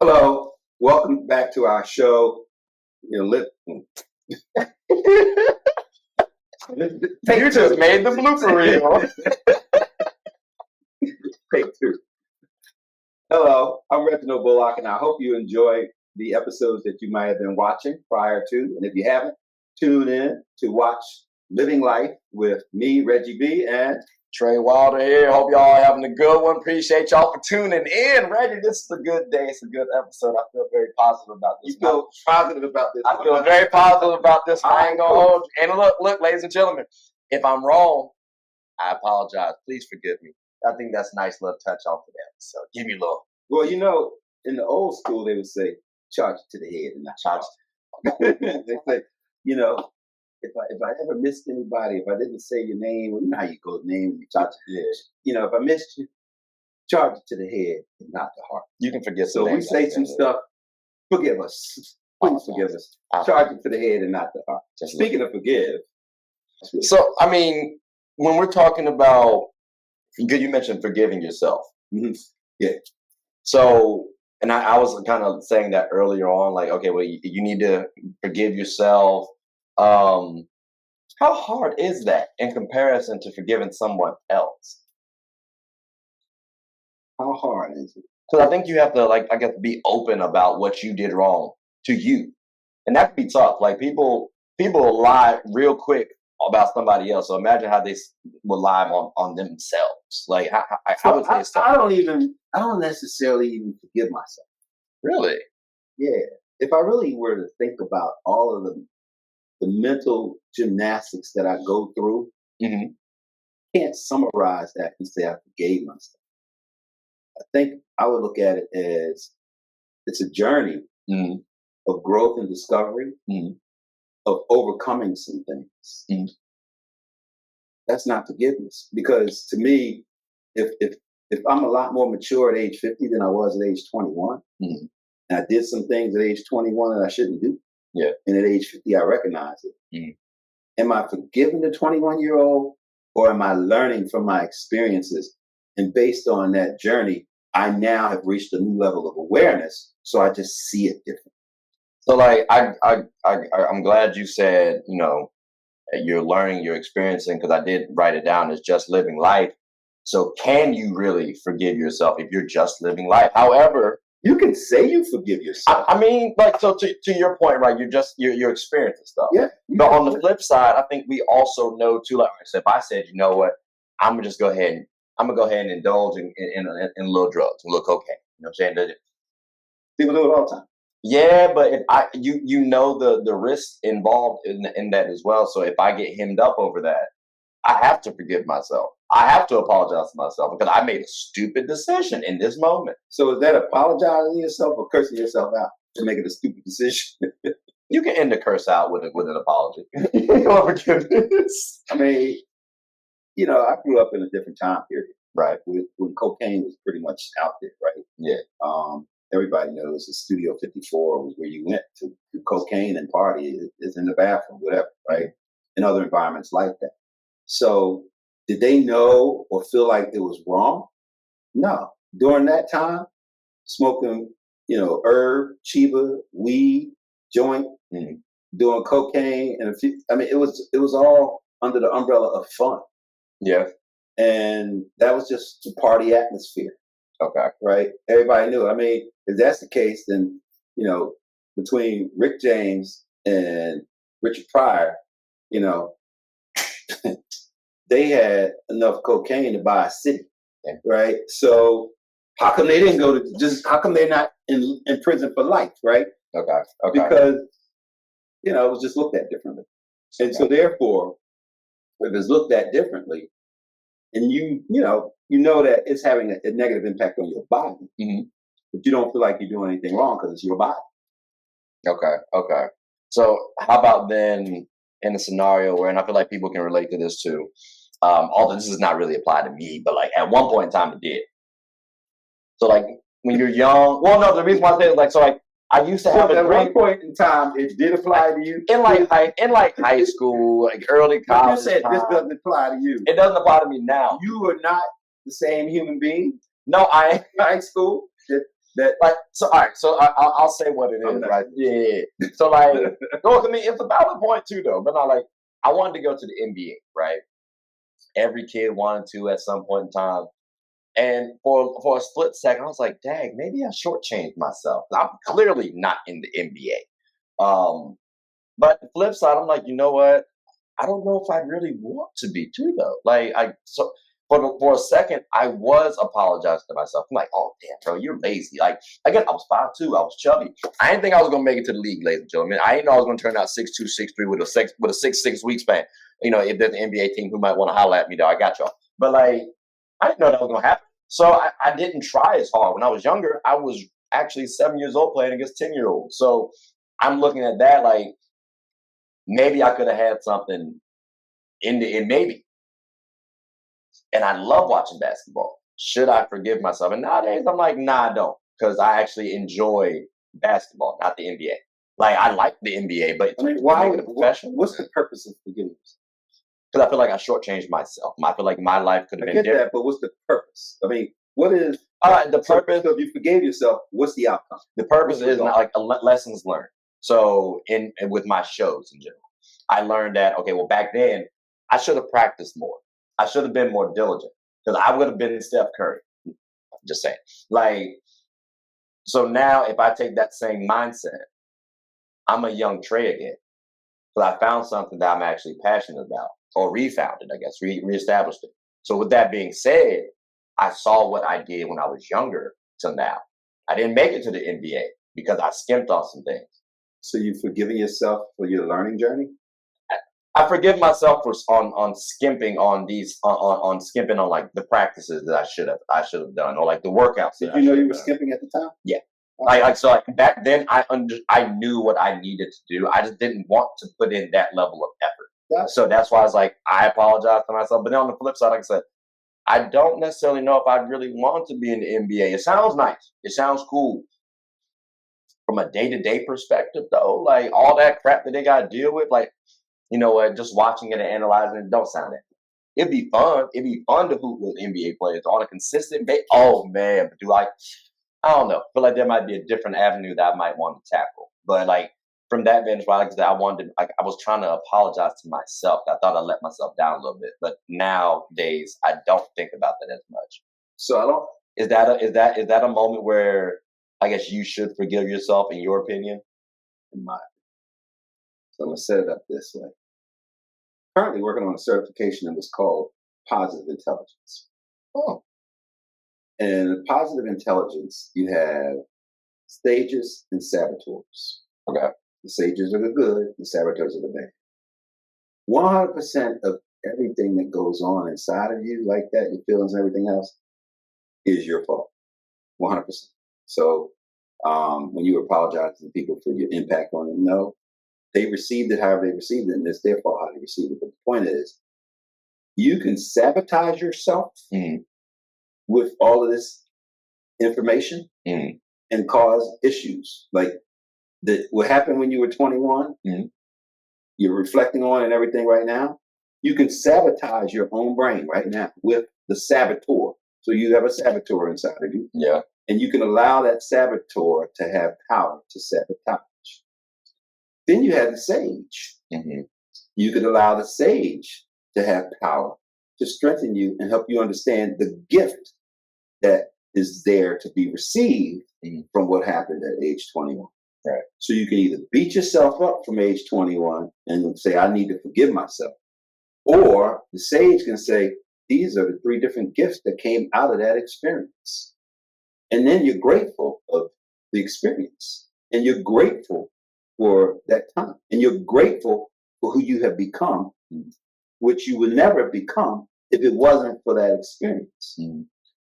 Hello, welcome back to our show. You just made the blooper reel. Take two. Hello, I'm Reginald Bullock, and I hope you enjoy the episodes that you might have been watching prior to. And if you haven't, tune in to watch Living Life with me, Reggie B, and Trey Wilder here. Hope y'all are having a good one. Appreciate y'all for tuning in. Reggie, this is a good day. It's a good episode. I feel very positive about this. You feel positive about this? I feel very positive about this. I ain't gonna hold you. And look, ladies and gentlemen, if I'm wrong, I apologize. Please forgive me. I think that's a nice little touch off of that. So give me a little. Well, you know, in the old school, they would say, charge it to the head and not charge it. They say, you know, if I ever missed anybody, if I didn't say your name, well, you know how you go name and you charge it to the head. You know, if I missed you, charge it to the head and not the heart. You can forget. So we say some stuff. Forgive us. Please forgive us. Charge it to the head and not the heart. Speaking of forgive. So, I mean, when we're talking about, you mentioned forgiving yourself. Mm-hmm. Yeah. So, and I was kind of saying that earlier on, like, okay, well, you need to forgive yourself. How hard is that in comparison to forgiving someone else? How hard is it? Because I think you have to, like, I guess, be open about what you did wrong to you, and that can be tough. Like people lie real quick about somebody else. So imagine how they will lie on themselves. Like I would say I don't necessarily even forgive myself. Really? Yeah. If I really were to think about all of the mental gymnastics that I go through, mm-hmm. can't summarize that and say I forgave myself. I think I would look at it as it's a journey mm-hmm. of growth and discovery, mm-hmm. of overcoming some things. Mm-hmm. That's not forgiveness, because to me, if I'm a lot more mature at age 50 than I was at age 21, mm-hmm. and I did some things at age 21 that I shouldn't do, yeah, and at age 50 I recognize it. Mm-hmm. Am I forgiving the 21-year-old, or am I learning from my experiences? And based on that journey, I now have reached a new level of awareness, so I just see it different. So, like, I'm glad you said, you know, you're learning, you're experiencing, because I did write it down as just living life. So can you really forgive yourself if you're just living life? However, you can say you forgive yourself. I mean, like, so to your point, right? You're experiencing stuff. Yeah. But on the flip side, I think we also know too. Like, if I said, you know what, I'm gonna go ahead and indulge in a little drugs, a little cocaine. You know what I'm saying? People do it all the time. Yeah, but if you know the risk involved in that as well. So if I get hemmed up over that, I have to forgive myself. I have to apologize to myself because I made a stupid decision in this moment. So is that apologizing to yourself or cursing yourself out for making a stupid decision? You can end the curse out with an apology or forgiveness. I mean, you know, I grew up in a different time period, right? When cocaine was pretty much out there, right? Yeah. Everybody knows the Studio 54 was where you went to do cocaine and party. It's in the bathroom, whatever, right? And other environments like that. So did they know or feel like it was wrong? No. During that time, smoking, you know, herb, chiba, weed, joint, doing cocaine, and it was all under the umbrella of fun. Yeah. And that was just the party atmosphere. Okay. Right? Everybody knew. I mean, if that's the case, then, you know, between Rick James and Richard Pryor, you know, they had enough cocaine to buy a city. Yeah. Right? So how come they didn't how come they're not in prison for life, right? Okay. Because, you know, it was just looked at differently. And so therefore, if it's looked at differently, and you know that it's having a negative impact on your body, but you don't feel like you're doing anything wrong because it's your body. Okay. So how about then in a scenario where, and I feel like people can relate to this too, although this does not really apply to me, but like at one point in time it did. So like when you're young, well, no, the reason why I say it is like, so like I used to have at one point in time, it did apply to you. In high school, like early college. You said this doesn't apply to you. It doesn't apply to me now. You are not the same human being. No, I high school. That Like, so, all right, so I'll say what it is, right? Yeah. So, like, no, I mean, it's a valid point, too, though. But, not like, I wanted to go to the NBA, right? Every kid wanted to at some point in time. And for a split second, I was like, dang, maybe I shortchanged myself. I'm clearly not in the NBA. But the flip side, I'm like, you know what? I don't know if I really want to be too, though. Like, for a second, I was apologizing to myself. I'm like, oh, damn, bro, you're lazy. Like, again, I was 5'2", I was chubby. I didn't think I was going to make it to the league, ladies and gentlemen. I didn't know I was going to turn out 6'2", 6'3", with a 6'6" wingspan. You know, if there's an NBA team who might want to holler at me, though, I got y'all. But, like, I didn't know that was going to happen. So I didn't try as hard. When I was younger, I was actually 7 years old playing against 10-year-olds. So I'm looking at that like, maybe I could have had something maybe. And I love watching basketball. Should I forgive myself? And nowadays, I'm like, nah, I don't. Because I actually enjoy basketball, not the NBA. Like, I like the NBA, but I mean, what's the purpose of forgiving yourself? Because I feel like I shortchanged myself. I feel like my life could have been different. That, but what's the purpose? I mean, what is the purpose? So if you forgave yourself, what's the outcome? The purpose is not like lessons learned. So with my shows in general, I learned that, okay, well, back then, I should have practiced more. I should have been more diligent because I would have been Steph Curry. Just saying. Like, so now if I take that same mindset, I'm a young Trey again. Because I found something that I'm actually passionate about, or refound it, I guess, reestablished it. So with that being said, I saw what I did when I was younger till now. I didn't make it to the NBA because I skimped on some things. So you've forgiven yourself for your learning journey? I forgive myself for on skimping on these on skimping on like the practices that I should have done, or like the workouts. Did you know you were skimping at the time? Yeah. Like back then, I knew what I needed to do. I just didn't want to put in that level of effort. So that's why I was like, I apologize to myself. But then on the flip side, like I said, I don't necessarily know if I really want to be in the NBA. It sounds nice. It sounds cool. From a day-to-day perspective, though, like all that crap that they got to deal with, like, you know what, just watching it and analyzing it don't sound that. It'd be fun. It'd be fun to hoop with NBA players on a consistent basis. Oh, man. But I don't know. I feel like there might be a different avenue that I might want to tackle. But like from that vantage point, like I was trying to apologize to myself. I thought I let myself down a little bit. But nowadays, I don't think about that as much. So is that a moment where I guess you should forgive yourself, in your opinion? In my opinion. So I'm gonna set it up this way. Currently working on a certification that was called Positive Intelligence. Oh. And in positive intelligence, you have stages and saboteurs. Okay. The stages are the good, the saboteurs are the bad. 100% of everything that goes on inside of you, like that, your feelings and everything else, is your fault. 100%. So when you apologize to people for your impact on them, no, they received it however they received it, and it's their fault how they received it. But the point is, you can sabotage yourself with all of this information and cause issues. Like what happened when you were 21, you're reflecting on and everything right now. You can sabotage your own brain right now with the saboteur. So you have a saboteur inside of you. Yeah. And you can allow that saboteur to have power to sabotage. Then you have the sage. You could allow the sage to have power to strengthen you and help you understand the gift that is there to be received from what happened at age 21. Right. So you can either beat yourself up from age 21 and say, I need to forgive myself. Or the sage can say, these are the 3 different gifts that came out of that experience. And then you're grateful of the experience. And you're grateful for that time. And you're grateful for who you have become, which you would never have become if it wasn't for that experience.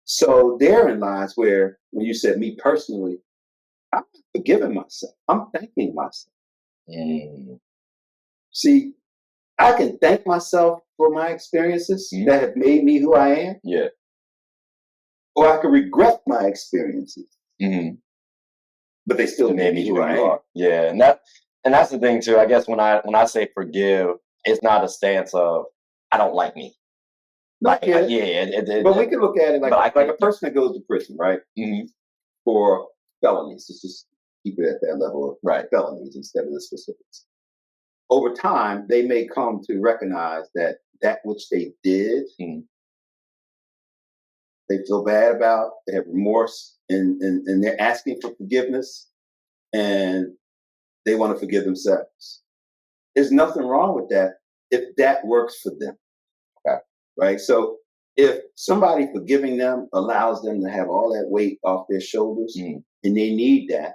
So therein lies where, when you said me personally, I'm forgiving myself. I'm thanking myself. See, I can thank myself for my experiences that have made me who I am. Yeah. Or I can regret my experiences. But they still made me who I am. Yeah, and that's the thing too. I guess when I say forgive, it's not a stance of I don't like me. But we can look at it like a person that goes to prison, right? for felonies. Let's just keep it at that level of Right. felonies instead of the specifics. Over time, they may come to recognize that which they did, they feel bad about, they have remorse, and they're asking for forgiveness, and they want to forgive themselves. There's nothing wrong with that if that works for them. Okay. Right? So if somebody forgiving them allows them to have all that weight off their shoulders, and they need that,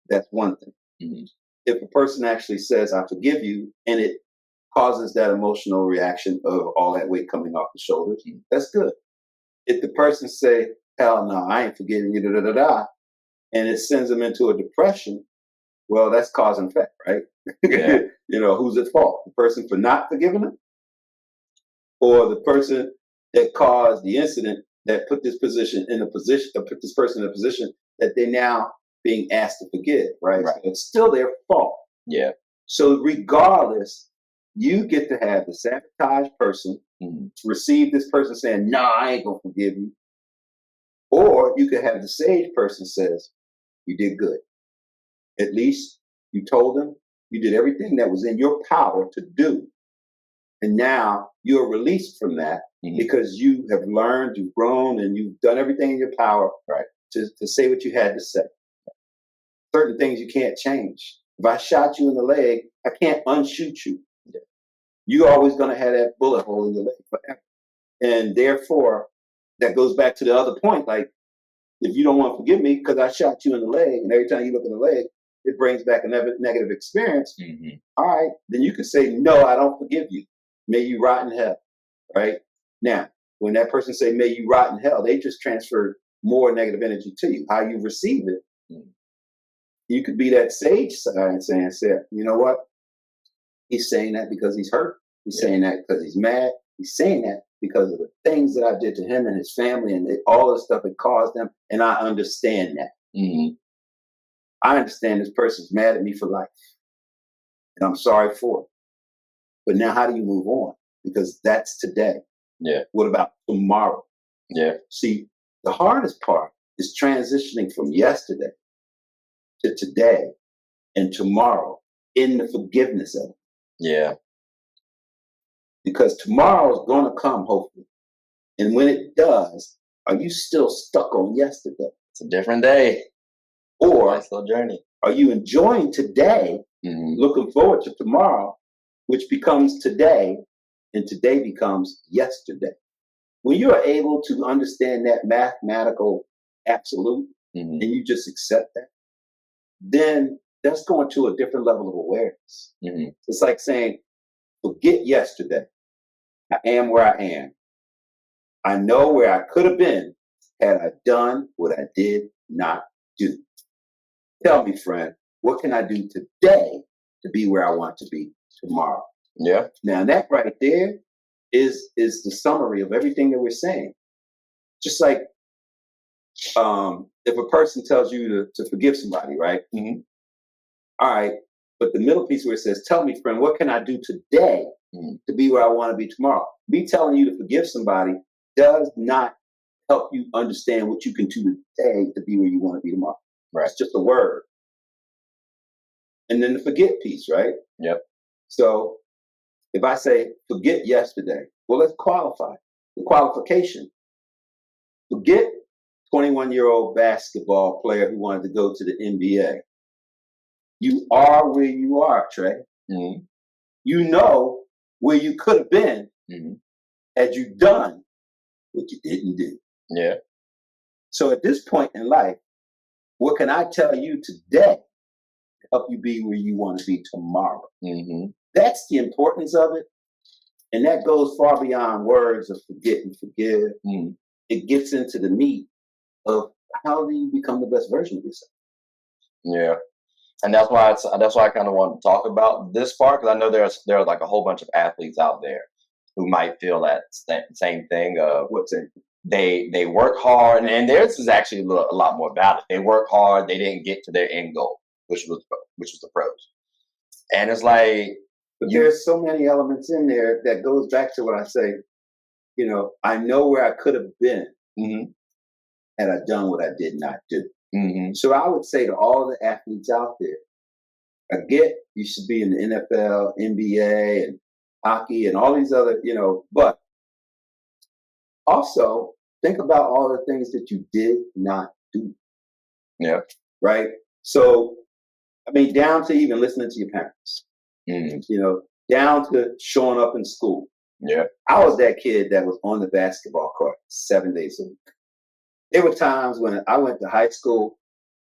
that's one thing. If a person actually says, I forgive you, and it causes that emotional reaction of all that weight coming off the shoulders, that's good. If the person say, hell no, I ain't forgiving you, da da da da, and it sends them into a depression, well, that's cause and effect, right? Yeah. Who's at fault? The person for not forgiving them, or the person that caused the incident that put this person in a position that they're now being asked to forgive, right? So it's still their fault. Yeah. So regardless, you get to have the sabotaged person receive this person saying, "No, I ain't gonna forgive you," or you could have the sage person says, "You did good. At least you told them, you did everything that was in your power to do, and now you're released from that because you have learned, you've grown, and you've done everything in your power to say what you had to say. Certain things you can't change. If I shot you in the leg, I can't unshoot you. You're always going to have that bullet hole in your leg forever. And therefore, that goes back to the other point. Like, if you don't want to forgive me because I shot you in the leg, and every time you look in the leg, it brings back a negative experience. All right, then you can say, no, I don't forgive you. May you rot in hell. Right? Now, when that person say, may you rot in hell, they just transferred more negative energy to you. How you receive it, you could be that sage side saying, you know what? He's saying that because he's hurt. He's saying that because he's mad. He's saying that because of the things that I did to him and his family and all the stuff it caused them. And I understand that. I understand this person's mad at me for life. And I'm sorry for it. But now how do you move on? Because that's today. Yeah. What about tomorrow? Yeah. See, the hardest part is transitioning from yesterday to today and tomorrow in the forgiveness of it. Yeah. Because tomorrow is going to come, hopefully. And when it does, are you still stuck on yesterday? It's a different day. Or nice little journey. Are you enjoying today, looking forward to tomorrow, which becomes today, and today becomes yesterday? When you are able to understand that mathematical absolute, and you just accept that, then that's going to a different level of awareness. It's like saying, forget yesterday. I am where I am. I know where I could have been had I done what I did not do. Tell me, friend, what can I do today to be where I want to be tomorrow? Yeah. Now that right there is the summary of everything that we're saying. Just like if a person tells you to forgive somebody, right? All right. But the middle piece where it says, tell me, friend, what can I do today to be where I want to be tomorrow? Me telling you to forgive somebody does not help you understand what you can do today to be where you want to be tomorrow. Right. It's just a word. And then the forget piece, right? Yep. So if I say forget yesterday, well, let's qualify. The qualification. Forget 21-year-old basketball player who wanted to go to the NBA. You are where you are, Trey. You know where you could have been had you done what you didn't do. Yeah. So at this point in life, what can I tell you today to help you be where you want to be tomorrow? That's the importance of it. And that goes far beyond words of forget and forgive. It gets into the meat of how do you become the best version of yourself? Yeah. And that's why I kind of want to talk about this part, because I know there are like a whole bunch of athletes out there who might feel that same thing. What's it? They work hard, and theirs is actually a lot more valid. They work hard, they didn't get to their end goal, which was the pros. And it's like, but there's so many elements in there that goes back to what I say. I know where I could have been had I done what I did not do. Mm-hmm. So I would say to all the athletes out there, I get you should be in the NFL, NBA, and hockey, and all these other, but also think about all the things that you did not do. Yeah. Right. So, I mean, down to even listening to your parents, down to showing up in school. Yeah. I was that kid that was on the basketball court 7 days a week. There were times when I went to high school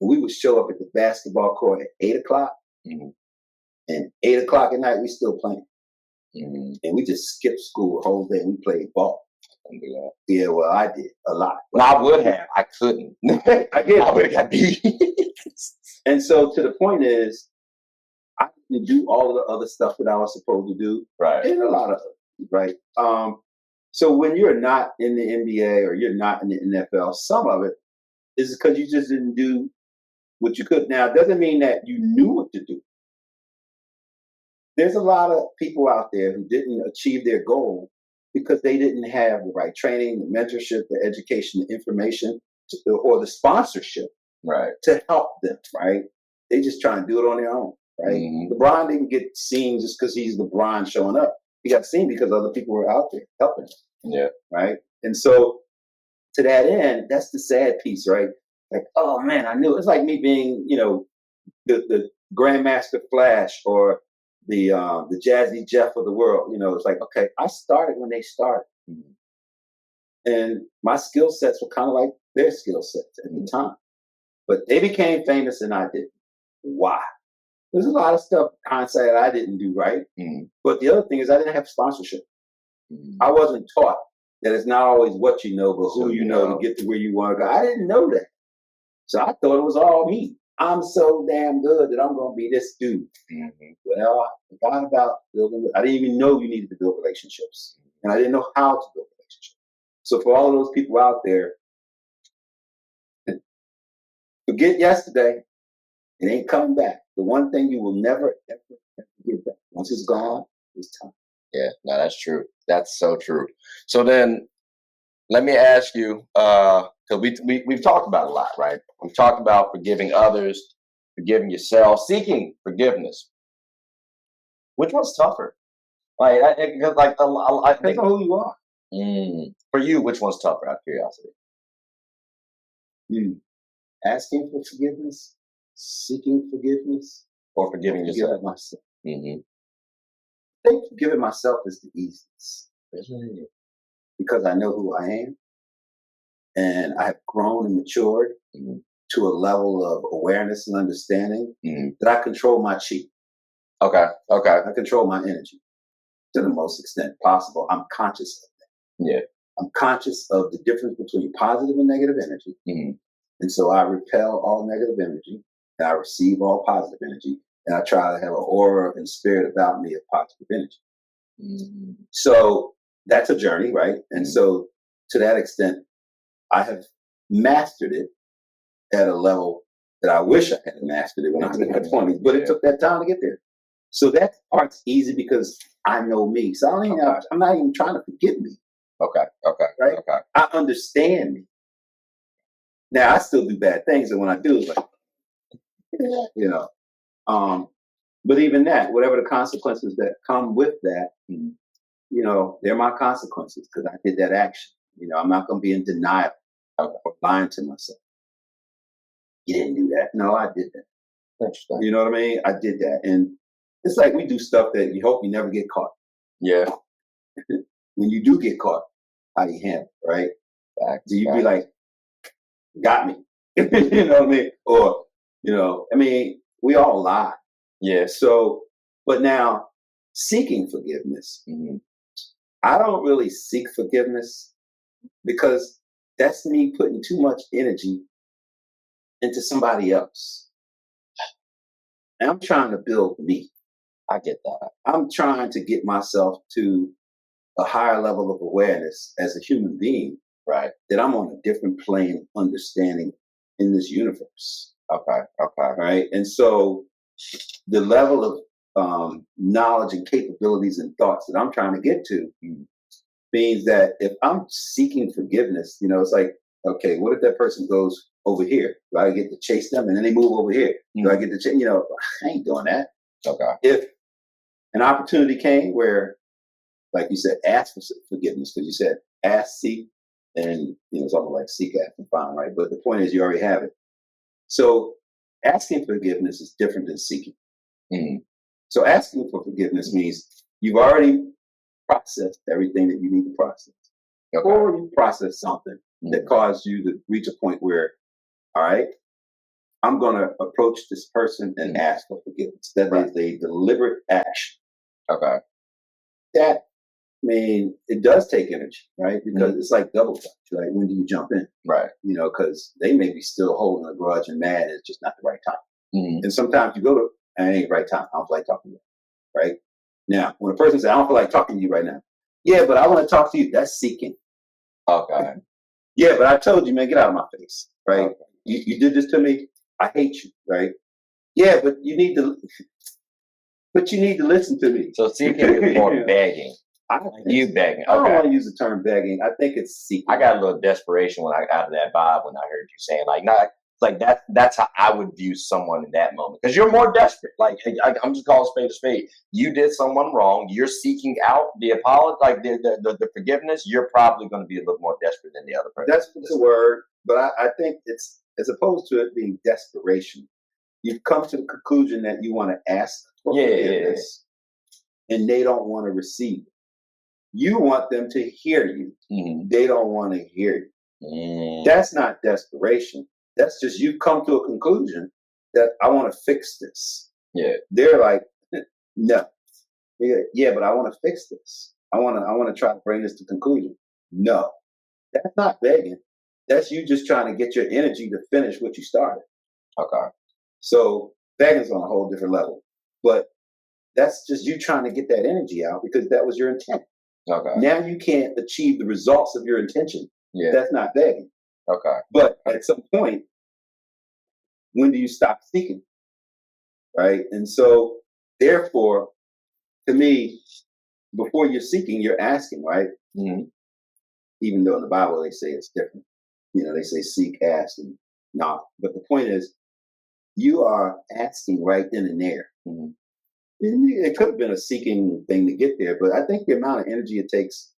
and we would show up at the basketball court at 8 o'clock. Mm-hmm. And 8 o'clock at night, we still playing. Mm-hmm. And we just skipped school the whole day. We played ball. Yeah, well, I did a lot. Well, I would have. I couldn't. I would have got beat. And so to the point is, I didn't do all of the other stuff that I was supposed to do. Right. And a lot of right. So when you're not in the NBA or you're not in the NFL, some of it is because you just didn't do what you could. Now, it doesn't mean that you knew what to do. There's a lot of people out there who didn't achieve their goal because they didn't have the right training, the mentorship, the education, the information, or the sponsorship to help them, right? They just try and do it on their own, right? Mm-hmm. LeBron didn't get seen just because he's LeBron showing up. He got seen because other people were out there helping him. Yeah. Right? And so to that end, that's the sad piece, right? Like, oh man, I knew. It's like me being, the Grandmaster Flash or the Jazzy Jeff of the world. It's like, okay, I started when they started. Mm-hmm. And my skill sets were kind of like their skill sets at the time. But they became famous and I didn't. Why? There's a lot of stuff, hindsight, I didn't do right. Mm-hmm. But the other thing is I didn't have sponsorship. Mm-hmm. I wasn't taught that it's not always what you know, but who you know to get to where you want to go. I didn't know that. So I thought it was all me. I'm so damn good that I'm going to be this dude. Mm-hmm. Well, I forgot about building. I didn't even know you needed to build relationships. And I didn't know how to build relationships. So for all of those people out there, forget yesterday. It ain't coming back. The one thing you will never, ever, ever get back. Once it's gone, it's time. Yeah, no, that's true. That's so true. So then let me ask you, because we've talked about a lot, right? We've talked about forgiving others, forgiving yourself, seeking forgiveness. Which one's tougher? I think depends on who you are. For you, which one's tougher? Out of curiosity. Asking for forgiveness, seeking forgiveness, or forgiving yourself. Myself. Mm-hmm. I think forgiving myself is the easiest. Really? Because I know who I am, and I have grown and matured to a level of awareness and understanding that I control my chi. Okay. I control my energy to the most extent possible. I'm conscious of that. Yeah. I'm conscious of the difference between positive and negative energy. Mm-hmm. And so I repel all negative energy, and I receive all positive energy, and I try to have an aura and spirit about me of positive energy. Mm-hmm. So that's a journey, right? And so to that extent, I have mastered it at a level that I wish I had mastered it when I was in my 20s, but it took that time to get there. So that part's easy because I know me. So I'm not even trying to forget me. Okay. Right? Okay. I understand me. Now, I still do bad things, and when I do, it's like, but even that, whatever the consequences that come with that, they're my consequences because I did that action. I'm not going to be in denial or lying to myself. You didn't do that. No, I did that. Interesting. You know what I mean? I did that. And it's like we do stuff that you hope you never get caught. Yeah. When you do get caught, how do you handle it, right? Do you be like, got me? You know what I mean? Or, we all lie. Yeah. So, but now, seeking forgiveness, I don't really seek forgiveness because that's me putting too much energy into somebody else. And I'm trying to build me. I get that. I'm trying to get myself to a higher level of awareness as a human being, right? That I'm on a different plane of understanding in this universe. Okay. Right? And so the level of knowledge and capabilities and thoughts that I'm trying to get to means that if I'm seeking forgiveness, it's like, okay, what if that person goes over here? Do I get to chase them and then they move over here? Do I get to chase? I ain't doing that. Okay. If an opportunity came where, like you said, ask for forgiveness, because you said ask, seek, and it's almost like seek, ask, and find, right? But the point is, you already have it. So asking forgiveness is different than seeking. So asking for forgiveness means you've already processed everything that you need to process, or you processed something that caused you to reach a point where, all right, I'm going to approach this person and ask for forgiveness. That is a deliberate action. Okay. That, it does take energy, right? Because it's like double touch, right? When do you jump in? Right. Because they may be still holding a grudge and mad. It's just not the right time. And sometimes you go to, it ain't the right time. I don't feel like talking to you, right? Now, when a person says, I don't feel like talking to you right now. Yeah, but I want to talk to you. That's seeking. Okay. Yeah, but I told you, man, get out of my face, right? Okay. You did this to me. I hate you, right? Yeah, but you need to listen to me. So seeking is more begging. You begging. Okay. I don't want to use the term begging. I think it's seeking. I got a little desperation when I got out of that vibe when I heard you saying that's how I would view someone in that moment, because you're more desperate. I'm just calling a spade. You did someone wrong. You're seeking out the apology, the forgiveness. You're probably going to be a little more desperate than the other person. That's the word, but I think it's, as opposed to it being desperation, you've come to the conclusion that you want to ask for forgiveness, and they don't want to receive it. You want them to hear you. They don't want to hear you. That's not desperation. That's just you've come to a conclusion that I want to fix this. Yeah. They're like, no. Yeah, but I want to fix this. I want to try to bring this to conclusion. No. That's not begging. That's you just trying to get your energy to finish what you started. Okay. So begging's on a whole different level. But that's just you trying to get that energy out because that was your intent. Okay. Now you can't achieve the results of your intention. Yeah. That's not begging. Okay. But at some point, when do you stop seeking? Right? And so, therefore, to me, before you're seeking, you're asking, right? Even though in the Bible they say it's different. They say seek, ask, and knock. But the point is, you are asking right then and there. It could have been a seeking thing to get there, but I think the amount of energy it takes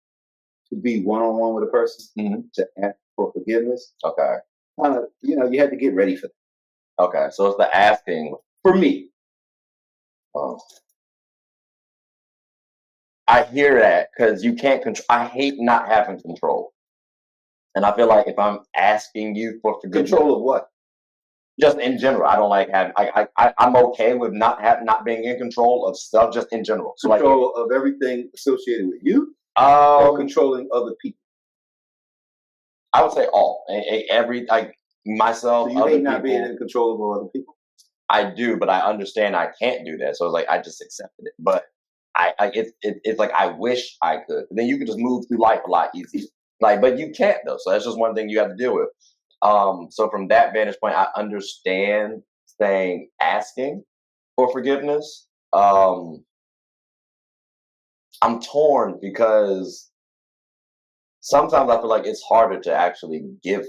to be one-on-one with a person, to ask for forgiveness, okay, kind of, you had to get ready for that. Okay, so it's the asking for me. I hear that because you can't control. I hate not having control, and I feel like if I'm asking you for forgiveness, control of what? Just in general, I don't like having. I'm okay with not being in control of stuff, just in general. So control of everything associated with you, or controlling other people. I would say all, myself. So you hate not being in control of other people. I do, but I understand I can't do that. So I just accepted it. But it's like I wish I could. But then you can just move through life a lot easier. But you can't though. So that's just one thing you have to deal with. So from that vantage point, I understand asking for forgiveness. I'm torn because sometimes I feel like it's harder to actually give.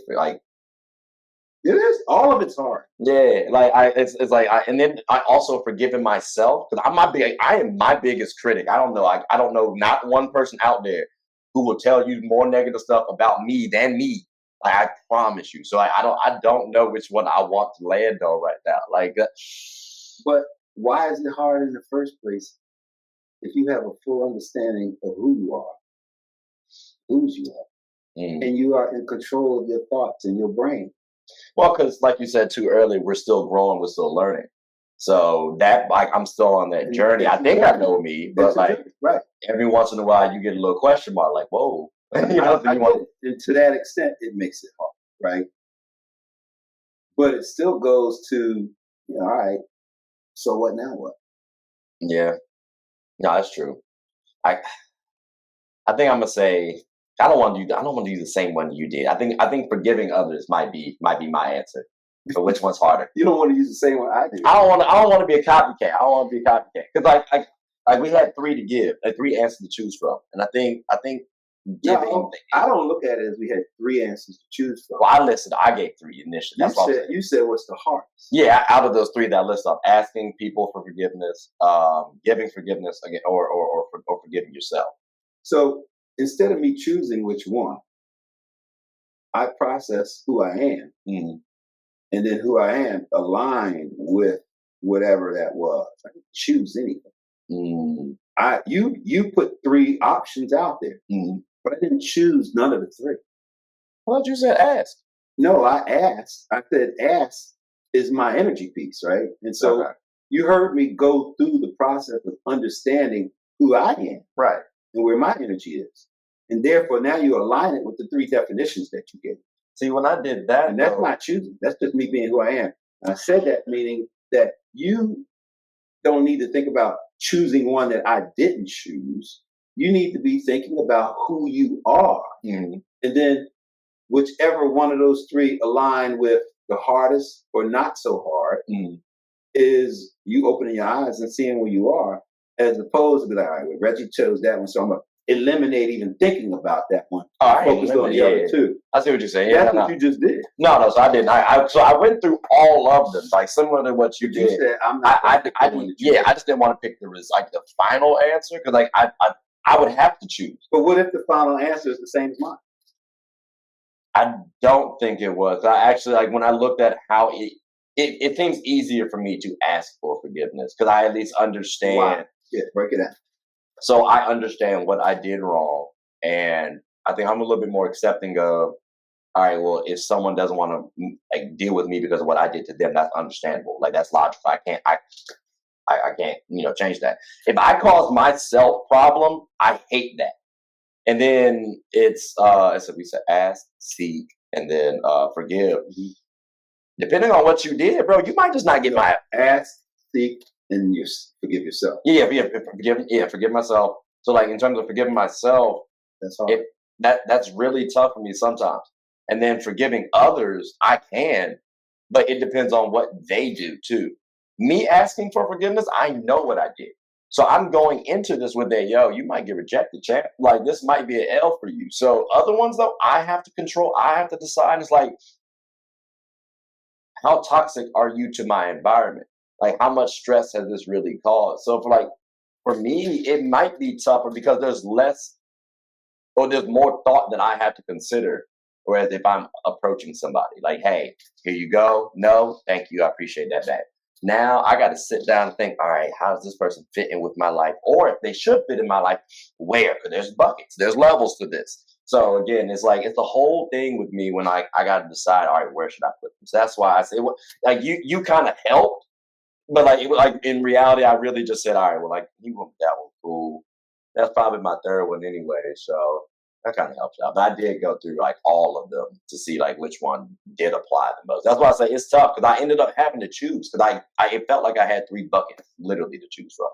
It is. All of it's hard. Yeah, and then I also forgiving myself because I am my biggest critic. I don't know not one person out there who will tell you more negative stuff about me than me. I promise you. So I don't know which one I want to land on right now. But why is it hard in the first place if you have a full understanding of who you are, whose you are, and you are in control of your thoughts and your brain? Well, because like you said too earlier, we're still growing, we're still learning. So that I'm still on that journey. I think I know me, but right. Every once in a while you get a little question mark, like, whoa. And to that extent, it makes it hard, right? But it still goes to, all right, so what now? What? Yeah, no, that's true. I think I'm gonna say I don't want to do the same one you did. I think forgiving others might be my answer. So which one's harder? You don't want to use the same one I did. I don't want to be a copycat. I don't want to be a copycat because we had 3 to give, 3 answers to choose from, and I think giving. No, I don't look at it as we had 3 answers to choose from. Well, I gave 3 initially. That's what you said what's the hardest. Yeah, out of those 3 that I listed off, asking people for forgiveness, giving forgiveness again, or forgiving yourself. So instead of me choosing which one, I process who I am, and then who I am aligned with whatever that was. I didn't choose anything. You put 3 options out there, but I didn't choose none of the 3. I thought you said ask. No, I asked. I said ask is my energy piece, right? And so you heard me go through the process of understanding who I am, right, and where my energy is, and therefore now you align it with the 3 definitions that you gave. See, when I did that, and that's not choosing. That's just me being who I am. And I said that meaning that you don't need to think about choosing one that I didn't choose. You need to be thinking about who you are. And then whichever one of those 3 align with the hardest or not so hard is you opening your eyes and seeing where you are, as opposed to be like, all right, well, Reggie chose that one, so I'm going to eliminate even thinking about that one. Focus on the other 2. I see what you're saying. That's what you just did. No, so I didn't. So I went through all of them, like similar to what you did. You said I'm not. I just didn't want to pick the final answer, because like I would have to choose. But what if the final answer is the same as mine? I don't think it was. I actually, like, when I looked at how it seems easier for me to ask for forgiveness, because I at least understand. Wow. Yeah, break it down. So I understand what I did wrong, and I think I'm a little bit more accepting of, all right, well, if someone doesn't want to deal with me because of what I did to them, that's understandable. Like, that's logical. I can't change that. If I cause myself problem, I hate that. And then it's so we said ask, seek, and then forgive. Depending on what you did, bro, you might just not get my ask, seek, and you forgive yourself. Forgive myself. So, like, in terms of forgiving myself, that's hard. That's really tough for me sometimes. And then forgiving others, I can, but it depends on what they do too. Me asking for forgiveness, I know what I did. So I'm going into this with you might get rejected, champ. Like, this might be an L for you. So other ones, though, I have to control. I have to decide. It's like, how toxic are you to my environment? Like, how much stress has this really caused? So for me, it might be tougher because there's more thought that I have to consider. Whereas if I'm approaching somebody, like, hey, here you go. No, thank you. I appreciate that back. Now I got to sit down and think, all right, how does this person fit in with my life? Or if they should fit in my life, where? Because there's buckets, there's levels to this. So again, it's like, it's the whole thing with me when I got to decide, all right, where should I put them? So that's why I say, like, you kind of helped, but like in reality, I really just said, all right, well, like, you went that one, cool. That's probably my 3rd one anyway. So that kind of helps out. But I did go through like all of them to see like which one did apply the most. That's why I say it's tough, because I ended up having to choose, because it felt like I had 3 buckets literally to choose from.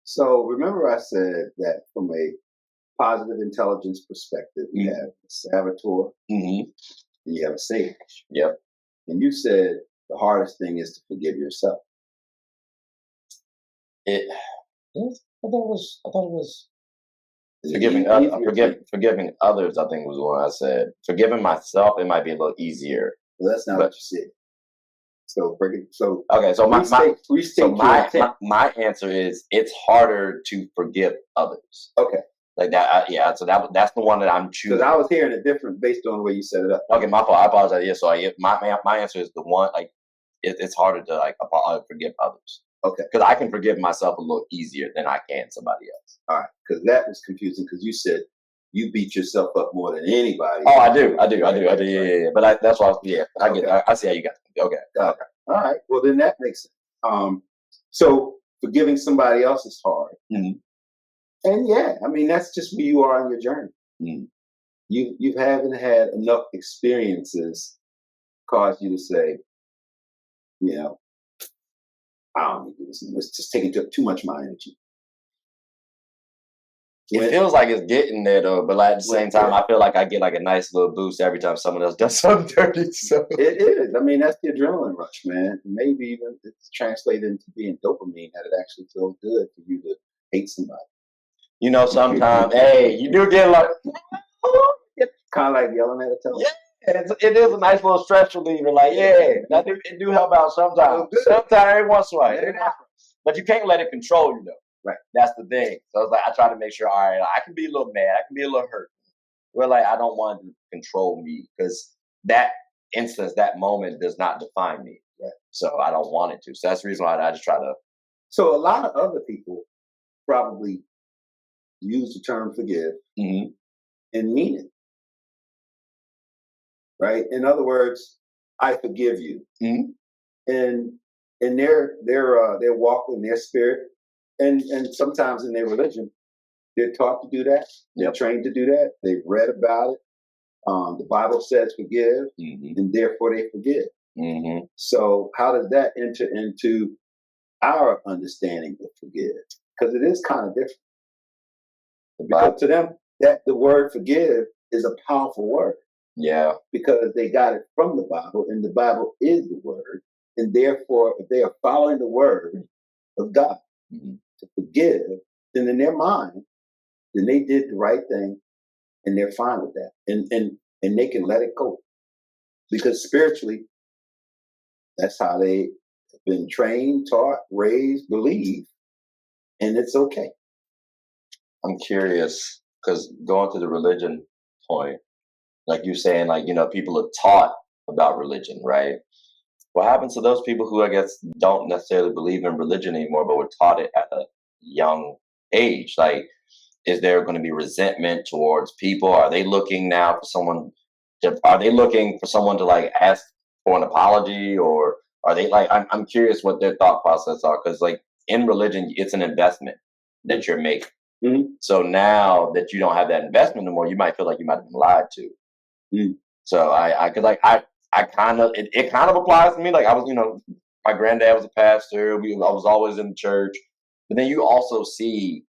So remember I said that from a positive intelligence perspective, you have a saboteur and you have a sage. Yep. And you said the hardest thing is to forgive yourself. I thought it was forgiving others. I think was what I said. Forgiving myself, it might be a little easier. Well, that's not what you said. So okay. So my answer is, it's harder to forgive others. Okay. Like that. So that's the one that I'm choosing. Because I was hearing it different based on the way you set it up. Okay, my fault. I apologize. Yeah. So my answer is the one, like, it's harder to forgive others. Okay. Because I can forgive myself a little easier than I can somebody else. All right. Because that was confusing, because you said you beat yourself up more than anybody. Oh, I do. Yeah. But that's why. I get. I see how you got it. Okay. All right. Well, then that makes sense. So forgiving somebody else is hard. And yeah, I mean, that's just where you are on your journey. You haven't had enough experiences cause you to say, I don't need to do this. It's just taking too much of my energy. It feels like it's getting there, though, but like at the same time, I feel like I get like a nice little boost every time someone else does something dirty. So it is. I mean, that's the adrenaline rush, man. Maybe even it's translated into being dopamine, that it actually feels good for you to hate somebody. sometimes, hey, you do get like, kind of like yelling at a telephone. yeah, it is a nice little stress reliever. Like, yeah, it do help out sometimes. Sometimes, every once in a while. Yeah. But you can't let it control you, though. Right. That's the thing. So it's like, I try to make sure, all right, I can be a little mad. I can be a little hurt. But like, I don't want it to control me because that instance, that moment does not define me. Right. So I don't want it to. So that's the reason why I just try to. So a lot of other people probably use the term forgive and mean it. Right? In other words, I forgive you. And in their walk in their spirit, and sometimes in their religion, they're taught to do that. They're trained to do that. They've read about it. The Bible says forgive, and therefore they forgive. So how does that enter into our understanding of forgive? Because it is kind of different. Because to them, that the word forgive is a powerful word. Yeah. Because they got it from the Bible, and the Bible is the word. And therefore, if they are following the word of God to forgive, then in their mind, then they did the right thing, and they're fine with that. And they can let it go. Because spiritually, that's how they have been trained, taught, raised, believed, and it's okay. I'm curious, because going to the religion point, like you're saying, like, people are taught about religion, right? What happens to those people who, I guess, don't necessarily believe in religion anymore, but were taught it at a young age? Like, is there going to be resentment towards people? Are they looking now for someone to like ask for an apology, or are they like? I'm curious what their thought process are, because like in religion, it's an investment that you're making. So now that you don't have that investment anymore, you might feel like you might have been lied to. So I kind of it kind of applies to me. Like I was, my granddad was a pastor. I was always in the church, but then you also see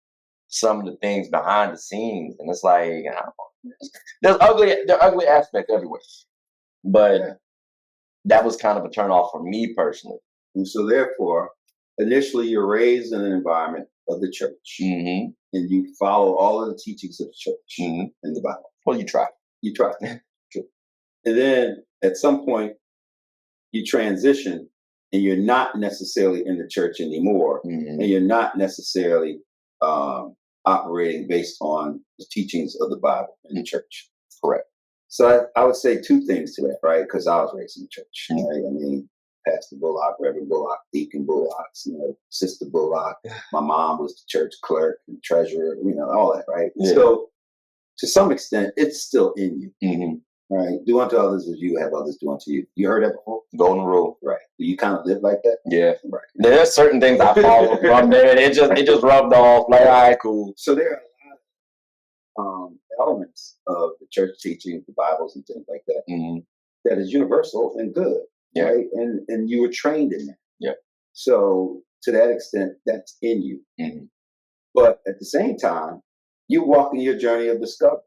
some of the things behind the scenes, and it's like there are ugly aspects everywhere. But that was kind of a turn off for me personally. And so therefore, initially you're raised in an environment of the church, and you follow all of the teachings of the church in the Bible. Well, you try. And then at some point you transition, and you're not necessarily in the church anymore, and you're not necessarily operating based on the teachings of the Bible in the church. Correct. So I would say two things to that, right? Because I was raised in the church. Right? I mean, Pastor Bullock, Reverend Bullock, Deacon Bullock, Sister Bullock. My mom was the church clerk and treasurer, all that, right? Yeah. So to some extent, it's still in you. Right? Do unto others as you have others do unto you. You heard that before? Golden rule. Right. Do you kind of live like that? Yeah. Right. There's certain things I follow from there, and it just rubbed off. Like, all right, cool. So there are a lot of elements of the church teaching, the Bibles and things like that, that is universal and good. Yeah. Right? And you were trained in that. Yeah. So to that extent, that's in you. But at the same time, you walk in your journey of discovery.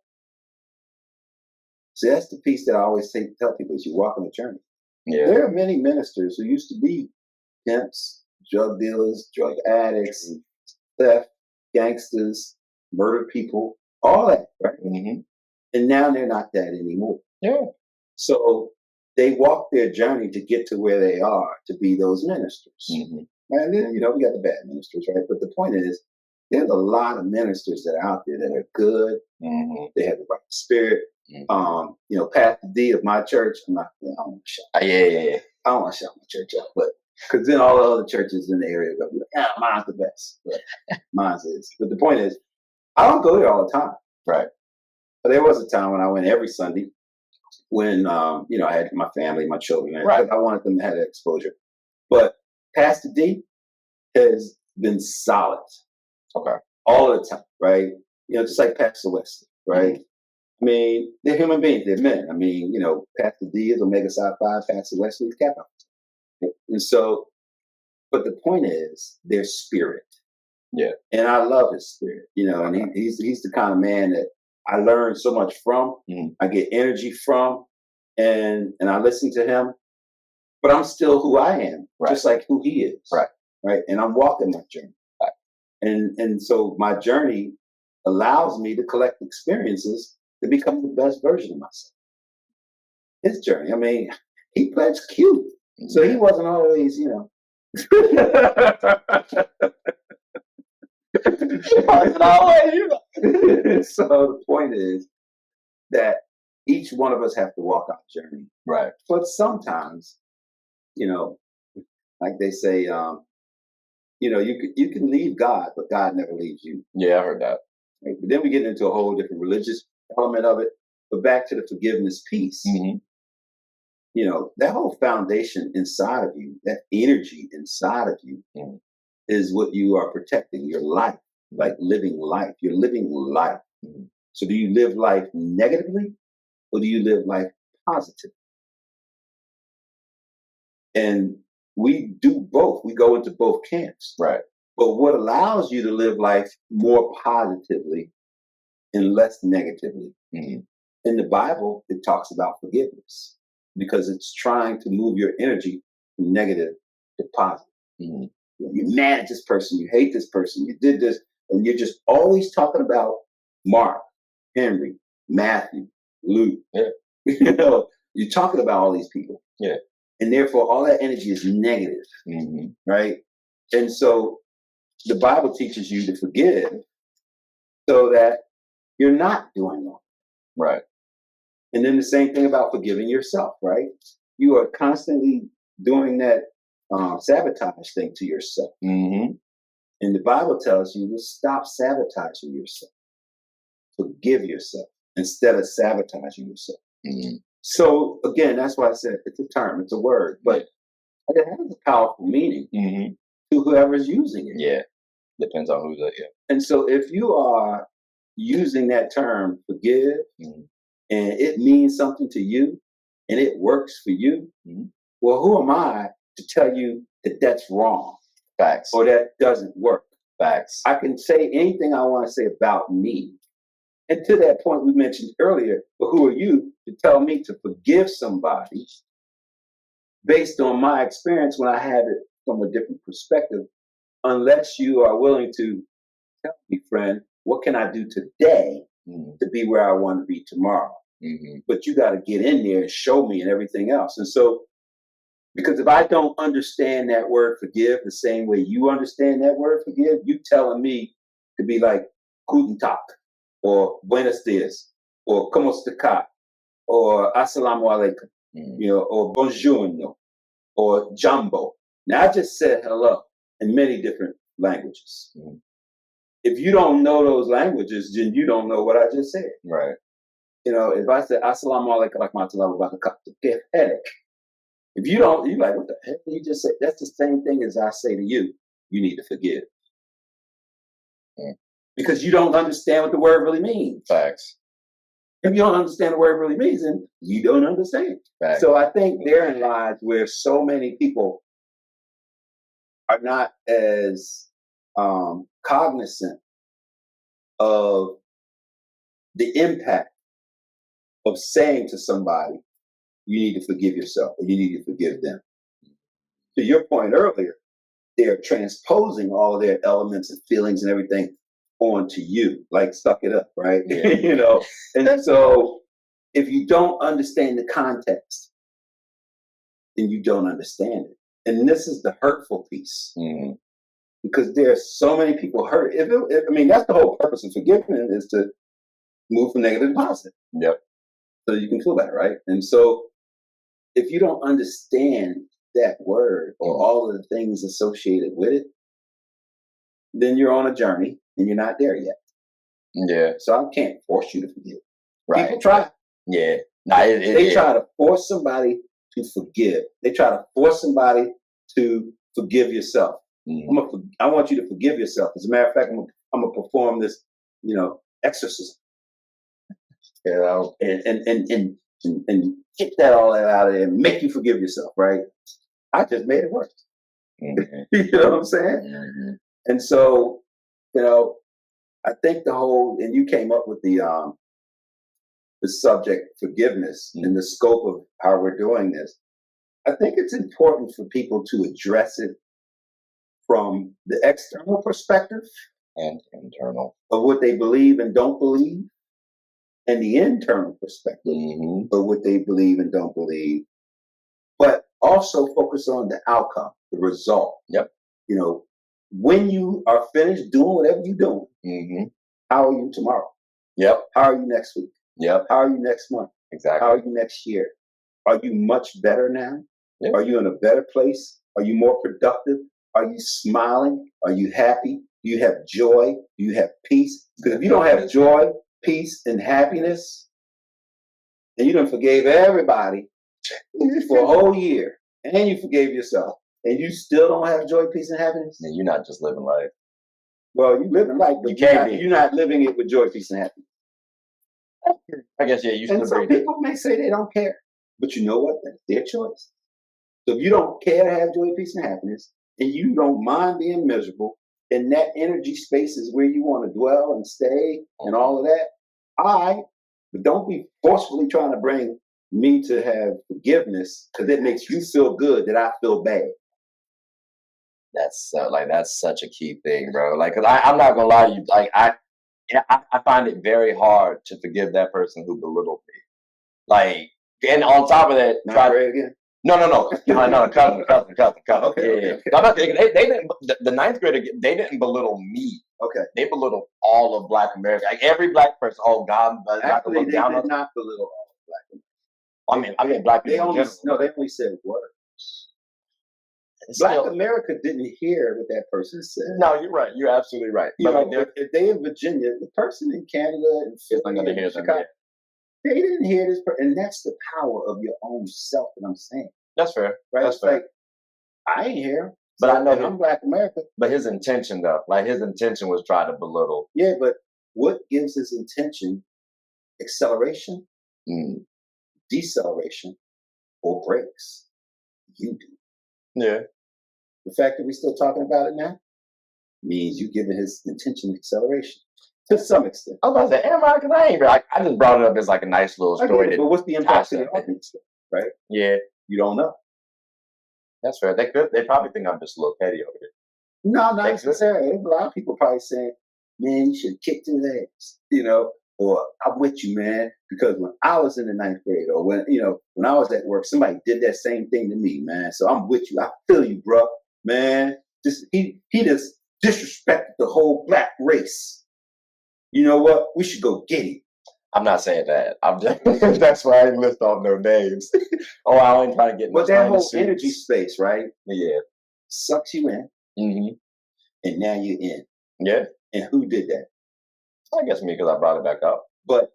So that's the piece that I always tell people is you walk on a journey. Yeah. There are many ministers who used to be pimps, drug dealers, drug addicts, theft, gangsters, murdered people, all that, right? And now they're not that anymore. Yeah. So they walk their journey to get to where they are to be those ministers. And then, we got the bad ministers, right? But the point is, there's a lot of ministers that are out there that are good. They have the right spirit. Pastor D of my church, I don't want to shout. I don't want to shout my church out, but because then all the other churches in the area go, mine's the best. But mine's is. But the point is, I don't go there all the time. Right. But there was a time when I went every Sunday when, I had my family, my children, right. I wanted them to have that exposure. But Pastor D has been solid. Okay. All of the time, right? Just like Pastor Wesley, right? I mean, they're human beings, they're men. I mean, Pastor D is Omega Psi Phi, Pastor Wesley is Kappa. And so, but the point is their spirit. Yeah. And I love his spirit, and he's the kind of man that I learn so much from. I get energy from, and I listen to him, but I'm still who I am, just like who he is. Right. And I'm walking my journey. And so my journey allows me to collect experiences to become the best version of myself. His journey. I mean, he pledged cute. So he wasn't always, So the point is that each one of us have to walk our journey. Right. But sometimes, like they say, you can leave God, but God never leaves you. Yeah, I heard that. Right? But then we get into a whole different religious element of it. But back to the forgiveness piece, that whole foundation inside of you, that energy inside of you, is what you are protecting, your life, like living life. You're living life. So do you live life negatively or do you live life positively? And we do both. We go into both camps. Right. But what allows you to live life more positively and less negatively? In the Bible, it talks about forgiveness because it's trying to move your energy from negative to positive. You're mad at this person, you hate this person, you did this, and you're just always talking about Mark, Henry, Matthew, Luke. Yeah. You're talking about all these people. Yeah. And therefore, all that energy is negative, right? And so the Bible teaches you to forgive so that you're not doing wrong. Right. And then the same thing about forgiving yourself, right? You are constantly doing that sabotage thing to yourself. And the Bible tells you to stop sabotaging yourself. Forgive yourself instead of sabotaging yourself. So again, that's why I said it's a term, it's a word, but it has a powerful meaning to whoever's using it. Yeah, depends on who's it. Yeah. And so if you are using that term, forgive, and it means something to you, and it works for you, well, who am I to tell you that that's wrong? Facts. Or that doesn't work? Facts. I can say anything I want to say about me. And to that point we mentioned earlier, but who are you to tell me to forgive somebody based on my experience when I have it from a different perspective, unless you are willing to tell me, friend, what can I do today to be where I want to be tomorrow? But you got to get in there and show me and everything else. And so, because if I don't understand that word forgive the same way you understand that word forgive, you telling me to be like Guten Tag, or Buenos Dias, or Como está, or Assalamu alaikum, or Buongiorno, or Jumbo. Now, I just said hello in many different languages. If you don't know those languages, then you don't know what I just said. Right. If I said Assalamu alaikum rahmatullahi wa barakatuh, headache. If you don't, you're like, what the heck did you just say? That's the same thing as I say to you, you need to forgive. Because you don't understand what the word really means. Facts. If you don't understand the word really means, then you don't understand. Facts. So I think therein lies where so many people are not as cognizant of the impact of saying to somebody, you need to forgive yourself, or you need to forgive them. To your point earlier, they're transposing all of their elements and feelings and everything onto you, like suck it up, right? Yeah. And so if you don't understand the context, then you don't understand it. And this is the hurtful piece. Because there are so many people hurt. That's the whole purpose of forgiveness, is to move from negative to positive. Yep. So you can feel better, right? And so if you don't understand that word or all of the things associated with it, then you're on a journey and you're not there yet. Yeah. So I can't force you to forgive. Right. People try. Yeah. They try to force somebody to forgive. They try to force somebody to forgive yourself. I want you to forgive yourself. As a matter of fact, I'm gonna perform this, exorcism. And get that all that out of there and make you forgive yourself, right? I just made it worse. You know what I'm saying? And so, I think and you came up with the subject forgiveness and the scope of how we're doing this. I think it's important for people to address it from the external perspective And internal. of what they believe and don't believe, and the internal perspective of what they believe and don't believe, but also focus on the outcome, the result. Yep. You know, when you are finished doing whatever you're doing, how are you tomorrow? Yep. How are you next week? Yep. How are you next month? Exactly. How are you next year? Are you much better now? Yep. Are you in a better place? Are you more productive? Are you smiling? Are you happy? Do you have joy? Do you have peace? Because if you don't have joy, peace, and happiness, and you done forgave everybody for a whole year, and you forgave yourself, and you still don't have joy, peace, and happiness, then you're not just living life. well, you're living life, but you're not living it with joy, peace, and happiness. I guess, yeah, you And some people may say they don't care, but you know what? That's their choice. So if you don't care to have joy, peace, and happiness, and you don't mind being miserable, and that energy space is where you want to dwell and stay and all of that, but don't be forcefully trying to bring me to have forgiveness because it makes you feel good that I feel bad. That's such a key thing, bro. Like, cause I'm not gonna lie to you. Like, I find it very hard to forgive that person who belittled me. Like, and on top of that, Not great again. No, cousin. Okay. They didn't. The ninth grader, they didn't belittle me. Okay. They belittled all of Black America. Like every Black person. Oh God, actually, they did not belittle all of Black America. I mean Black people in general. No, they only said words. Black America didn't hear what that person said. No, you're right. You're absolutely right. You know, if they in Virginia, the person in Canada and Chicago, they didn't hear this, and that's the power of your own self that I'm saying. That's fair. Right? That's fair. Like, I ain't here, but I know I'm Black America. But his intention, though, like his intention was try to belittle. Yeah, but what gives his intention acceleration, deceleration, or brakes? You do. Yeah. The fact that we're still talking about it now means you giving his intention acceleration. To some extent. I was about to say, am I? Because I ain't. I just brought it up as like a nice little story. But what's the impact to the audience, right? Yeah, you don't know. That's fair. They probably think I'm just a little petty over here. No, not necessarily. A lot of people probably saying, "Man, you should kick his ass," you know, or "I'm with you, man," because when I was in the ninth grade, or when I was at work, somebody did that same thing to me, man. So I'm with you. I feel you, bro, man. He just disrespected the whole Black race. You know what? We should go get him. I'm not saying that. I'm just that's why I didn't list off no names. I ain't trying to get. But that whole energy space, right? Yeah, sucks you in, and now you're in. Yeah. And who did that? I guess me, because I brought it back up. But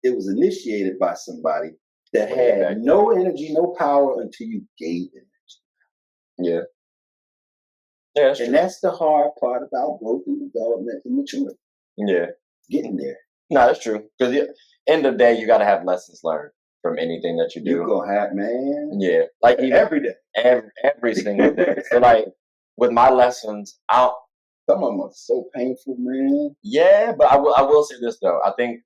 it was initiated by somebody that had no energy, no power until you gave energy. Yeah. Yeah, that's and true. That's the hard part about growth and development and maturity. Yeah. Getting there. No, that's true. Because end of the day, you got to have lessons learned from anything that you do. You're going to have, man. Yeah. Like every day. Every single day. So like with my lessons, some of them are so painful, man. Yeah, but I will say this though. I think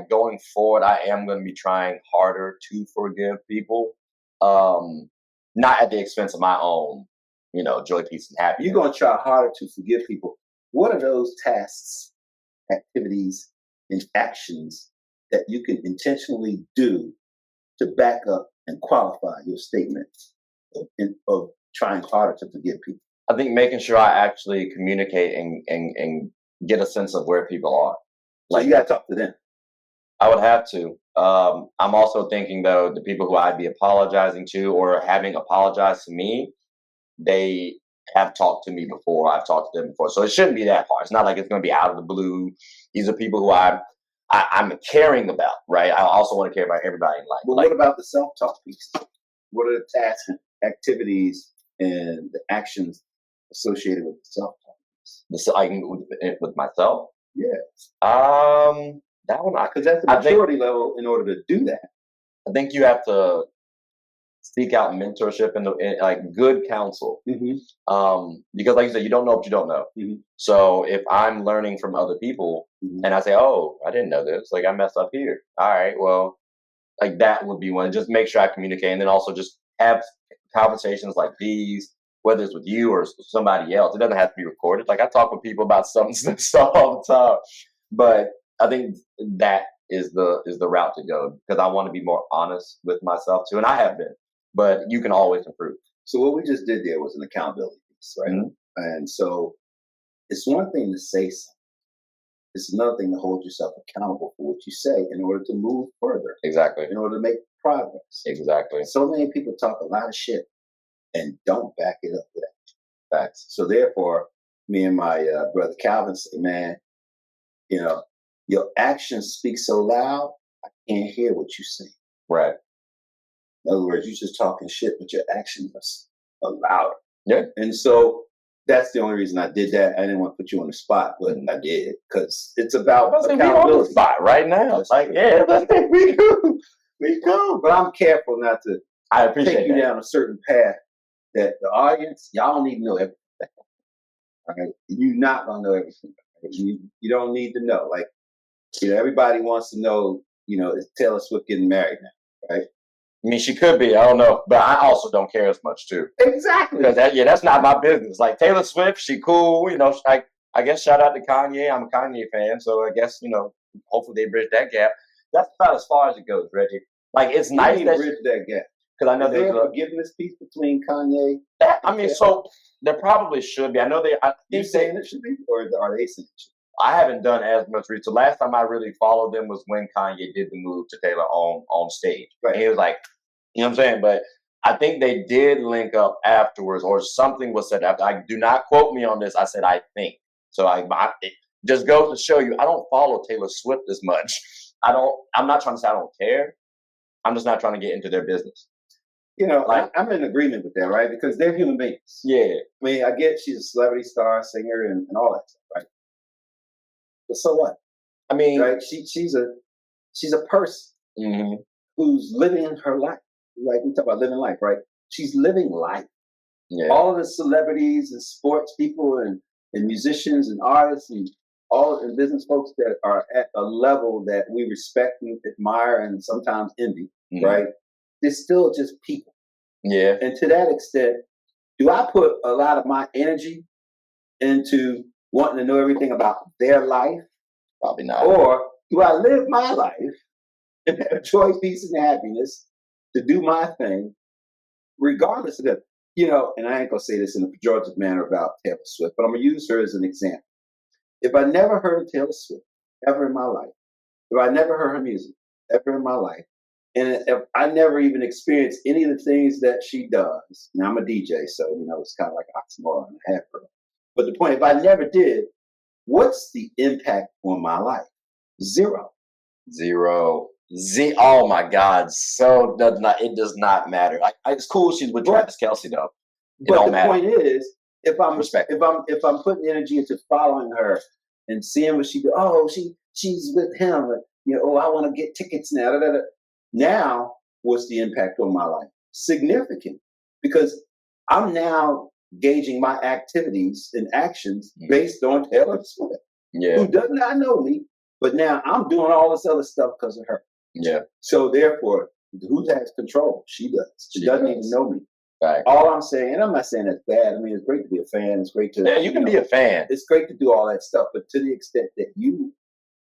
going forward, I am going to be trying harder to forgive people. Not at the expense of my own, joy, peace, and happiness. You're going to try harder to forgive people. What are those tasks, activities, and actions that you can intentionally do to back up and qualify your statement of trying harder to forgive people? I think making sure I actually communicate and get a sense of where people are. So you got to talk to them. I would have to. I'm also thinking, though, the people who I'd be apologizing to or having apologized to me, they have talked to me before. I've talked to them before. So it shouldn't be that hard. It's not like it's going to be out of the blue. These are people who I'm caring about, right? I also want to care about everybody in life. But what about the self-talk piece? What are the tasks, activities, and the actions associated with the self-talk piece? With myself? Yeah. That one, because that's the maturity level in order to do that. I think you have to seek out mentorship and like good counsel. Because like you said, you don't know what you don't know. So if I'm learning from other people and I say, oh, I didn't know this, like I messed up here. All right, well, like that would be one. Just make sure I communicate, and then also just have conversations like these whether it's with you or somebody else. It doesn't have to be recorded. Like I talk with people about some stuff all the time, but I think that is the route to go because I want to be more honest with myself too, and I have been. But you can always improve. So what we just did there was an accountability piece, right? Mm-hmm. And so it's one thing to say something. It's another thing to hold yourself accountable for what you say in order to move further. Exactly. In order to make progress. Exactly. So many people talk a lot of shit and don't back it up with facts. So therefore, me and my brother Calvin say, man, you know, your actions speak so loud, I can't hear what you say. Right. In other words, you're just talking shit, but your actions are louder. Yeah. And so that's the only reason I did that. I didn't want to put you on the spot, but I did because it's about accountability. On the spot right now. It's like, yeah, we do. We do. But I'm careful not to I appreciate take you down a certain path that the audience, y'all don't need to know everything. All right? You're not going to know everything. You don't need to know. Like, you know, everybody wants to know, you know, is Taylor Swift getting married now, right? I mean, she could be. I don't know, but I also don't care as much too. Exactly. Because that's not my business. Like Taylor Swift, she cool. You know, I guess shout out to Kanye. I'm a Kanye fan, so I guess hopefully they bridge that gap. That's about as far as it goes, Reggie. Like it's nice to bridge that gap because I know there's a forgiveness piece between Kanye. So there probably should be. I know they. You saying it should be, or are they saying it should be? I haven't done as much research. The last time I really followed them was when Kanye did the move to Taylor on stage. Right. And he was like, you know what I'm saying? But I think they did link up afterwards or something was said after. I do not quote me on this. I said, I think. So it just goes to show you, I don't follow Taylor Swift as much. I'm not trying to say I don't care. I'm just not trying to get into their business. You know, I'm in agreement with that, right? Because they're human beings. Yeah. I mean, I get she's a celebrity star, singer, and all that stuff, right? But so what? I mean, right? She's a person who's living her life. Like we talk about living life, right? She's living life. Yeah. All of the celebrities and sports people and musicians and artists and and business folks that are at a level that we respect and admire and sometimes envy, right? They're still just people. Yeah. And to that extent, do I put a lot of my energy into wanting to know everything about their life? Probably not. Or do I live my life and have joy, peace, and happiness to do my thing, regardless of them? You know, and I ain't going to say this in a pejorative manner about Taylor Swift, but I'm going to use her as an example. If I never heard of Taylor Swift ever in my life, if I never heard her music ever in my life, and if I never even experienced any of the things that she does, now I'm a DJ, so, you know, it's kind of like oxymoron I have her. But the point, if I never did, what's the impact on my life? Zero. Oh my God! So it does not matter. It's cool she's with Travis Kelce though. But the point is, if I'm putting energy into following her and seeing what she do, she's with him. You know, I want to get tickets now. Da, da, da. Now, what's the impact on my life? Significant, because I'm now gauging my activities and actions based on Taylor Swift, who does not know me, but now I'm doing all this other stuff because of her. Yeah. So therefore, who has control? She does. She doesn't even know me. Right. All I'm saying, and I'm not saying that's bad. I mean, it's great to be a fan. It's great to you can be a fan. It's great to do all that stuff, but to the extent that you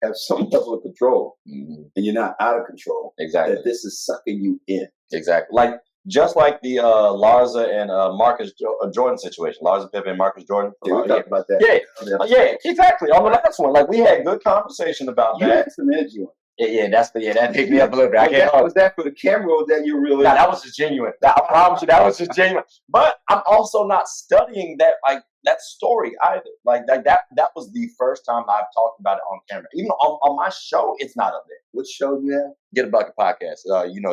have some level of control and you're not out of control, exactly, that this is sucking you in. Exactly, just like the Larsa and Marcus Jordan situation. Larsa Pippen and Marcus Jordan. Yeah, we talked about that. Yeah, exactly. On the last one, like we had good conversation about that. You had some energy on it. That picked me up a little bit. Was that for the camera or was that you really? No, that was just genuine. I promise you, that was just genuine. But I'm also not studying that story either. That was the first time I've talked about it on camera. Even on my show, it's not up there. Which show do you have? Get a Bucket Podcast.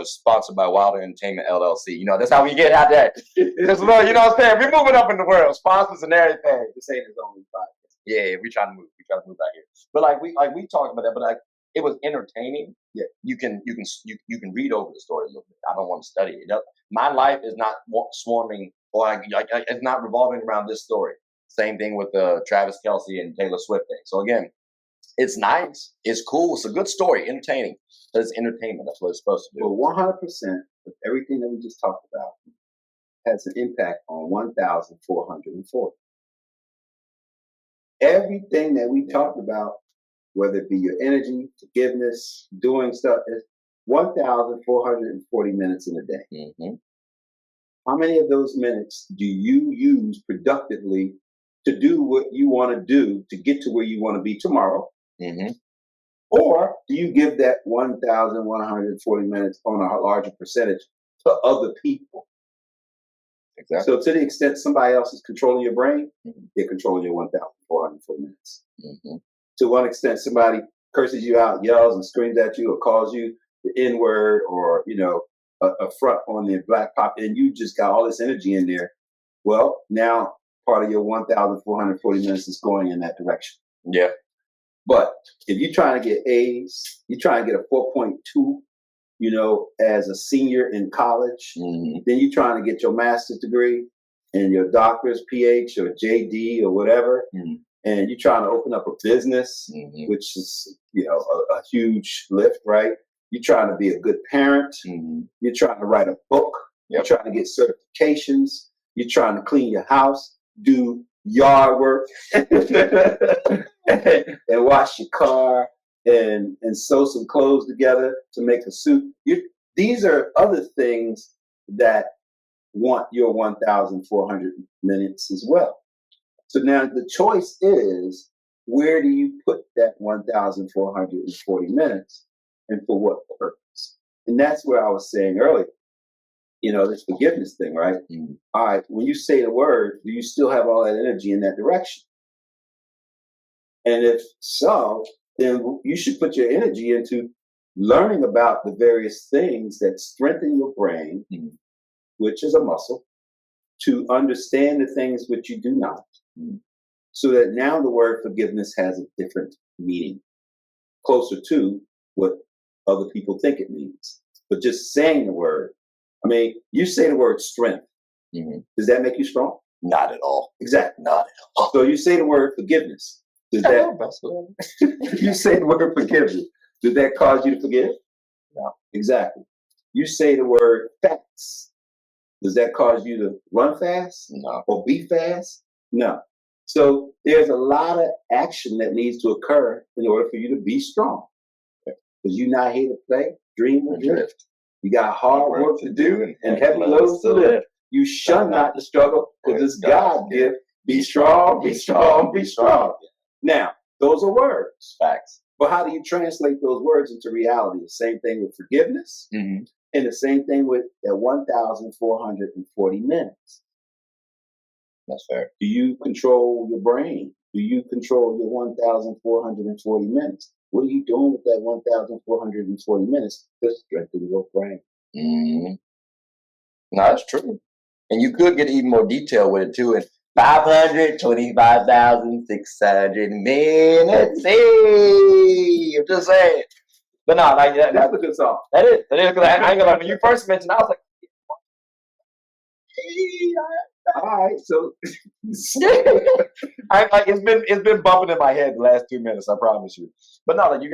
Sponsored by Wilder Entertainment LLC. You know, that's how we get out there. Just you know what I'm saying? We're moving up in the world, sponsors and everything. This ain't his only podcast. Yeah, we trying to move. We trying to move out here. But we talked about that. But it was entertaining. Yeah, you can read over the story a little bit. I don't want to study it. My life is not swarming, or it's not revolving around this story. Same thing with the Travis Kelce and Taylor Swift thing. So again, it's nice, it's cool, it's a good story, entertaining. But it's entertainment. That's what it's supposed to do. Well, 100% of everything that we just talked about has an impact on 1,440. Everything that we talked about, whether it be your energy, forgiveness, doing stuff, is 1,440 minutes in a day. Mm-hmm. How many of those minutes do you use productively to do what you want to do to get to where you want to be tomorrow? Mm-hmm. Or do you give that 1,140 minutes on a larger percentage to other people? Exactly. So to the extent somebody else is controlling your brain, Mm-hmm. they're controlling your 1,440 minutes. Mm-hmm. To one extent, somebody curses you out, yells and screams at you, or calls you the N-word, or a front on the black pop, and you just got all this energy in there. Well, now part of your 1,440 minutes is going in that direction. Yeah. But if you're trying to get A's, you're trying to get a 4.2, as a senior in college, Mm-hmm. then you're trying to get your master's degree and your doctor's PhD or JD or whatever, Mm-hmm. and you're trying to open up a business, Mm-hmm. which is, a huge lift, right? You're trying to be a good parent. Mm-hmm. You're trying to write a book. Yep. You're trying to get certifications. You're trying to clean your house, do yard work, and wash your car, and sew some clothes together to make a suit. These are other things that want your 1,400 minutes as well. So now the choice is, where do you put that 1,440 minutes and for what purpose? And that's where I was saying earlier, this forgiveness thing, right? Mm-hmm. All right, when you say the word, do you still have all that energy in that direction? And if so, then you should put your energy into learning about the various things that strengthen your brain, mm-hmm. which is a muscle, to understand the things which you do not. Mm-hmm. So that now the word forgiveness has a different meaning, closer to what other people think it means. But just saying the word, you say the word strength. Mm-hmm. Does that make you strong? Not at all. Exactly. Not at all. So you say the word forgiveness. Does that? You say the word forgiveness. Does that cause you to forgive? No. Exactly. You say the word fast. Does that cause you to run fast? No. Or be fast? No. So there's a lot of action that needs to occur in order for you to be strong. Because you're not here to play, dream, or drift. You got hard work to do and heavy loads to lift. You shun not the struggle, because it's God's gift. Be strong, be strong, be strong. Now, those are words. Facts. But how do you translate those words into reality? The same thing with forgiveness, mm-hmm. and the same thing with that 1,440 minutes. That's fair. Do you control your brain? Do you control your 1,440 minutes? What are you doing with that 1,440 minutes to strengthen your brain? Mm-hmm. No, that's true. And you could get even more detail with it too. And 525,600 minutes. Hey, I'm just saying. But no, like that's a good song. That is. Because I ain't gonna lie, when you first mentioned it, I was like, hey, all right, so it's been bumping in my head the last 2 minutes, I promise you. But no, you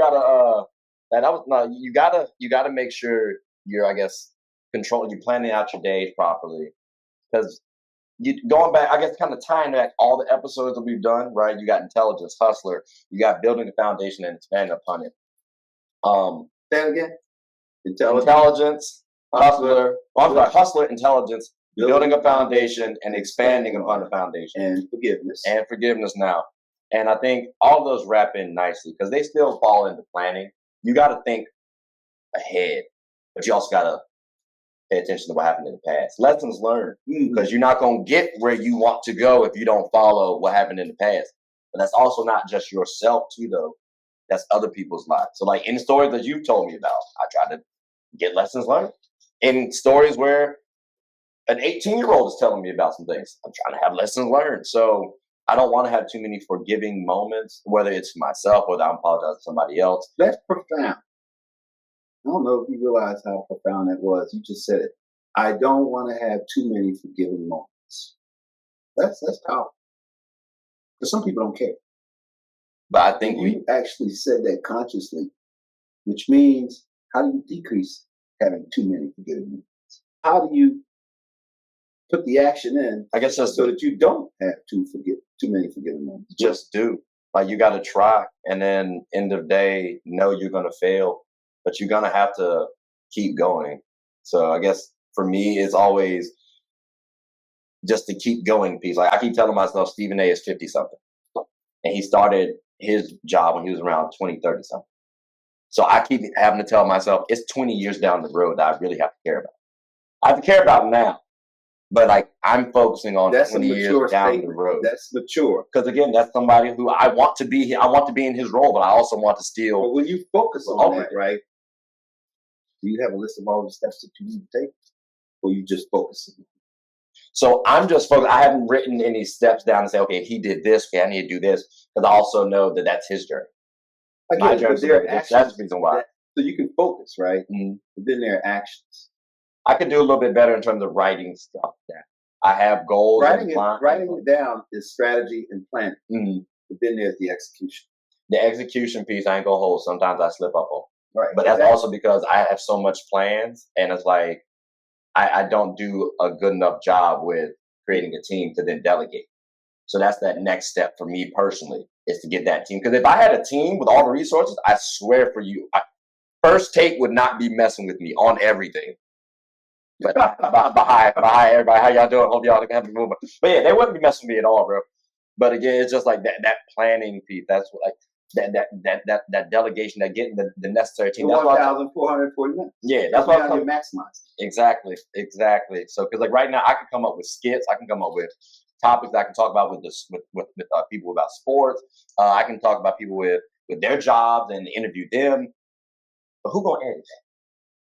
gotta you gotta make sure you're, I guess, you're planning out your days properly. Because going back, I guess, kind of tying back all the episodes that we've done, right? You got intelligence, hustler, you got building the foundation and expanding upon it. Say it again. Intelligence, hustler, intelligence, building a foundation and expanding upon the foundation. And forgiveness. And forgiveness now. And I think all of those wrap in nicely because they still fall into planning. You got to think ahead, but you also got to pay attention to what happened in the past. Lessons learned, because you're not going to get where you want to go if you don't follow what happened in the past. But that's also not just yourself too, though. That's other people's lives. So like in stories that you've told me about, I try to get lessons learned. In stories where an 18-year-old is telling me about some things, I'm trying to have lessons learned. So I don't want to have too many forgiving moments, whether it's myself or that I'm apologizing to somebody else. That's profound. I don't know if you realize how profound that was. You just said it. I don't want to have too many forgiving moments. That's powerful. Because some people don't care. But I think you actually said that consciously, which means, how do you decrease having too many forgiving moments? How do you put the action in. I guess just so that you don't have too many forgiven moments. Just do. Like, you got to try, and then end of the day, know you're going to fail, but you're going to have to keep going. So I guess for me, it's always just to keep going piece. Like, I keep telling myself Stephen A is 50 something, and he started his job when he was around 20, 30 something. So I keep having to tell myself it's 20 years down the road that I really have to care about. I have to care about now. But like, I'm focusing on 20 years down the road. That's mature. Because again, that's somebody who I want to be. I want to be in his role, but I also want to still. But when you focus on that, right? Do you have a list of all the steps that you need to take, or you just focus? So I'm just focused. I haven't written any steps down and say, okay, he did this. Okay, I need to do this, because I also know that that's his journey. My journey. That's the reason why. So you can focus, right? Mm-hmm. But then there are actions. I could do a little bit better in terms of writing stuff down. I have goals. Writing it down is strategy and planning. Mm-hmm. But then there's the execution. The execution piece, I ain't gonna hold. Sometimes I slip up on. Right. But that's also because I have so much plans, and it's like I don't do a good enough job with creating a team to then delegate. So that's that next step for me personally, is to get that team. Because if I had a team with all the resources, I swear for you, First Take would not be messing with me on everything. But hi everybody, how y'all doing? Hope y'all have a movement. But yeah, they wouldn't be messing with me at all, bro. But again, it's just like that planning piece. That's what, like that delegation, that getting the necessary team. 1,440 minutes. Yeah, that's what I'm maximizing. Exactly. So because like right now, I can come up with skits. I can come up with topics that I can talk about with people about sports. I can talk about people with their jobs and interview them. But who gonna edit that?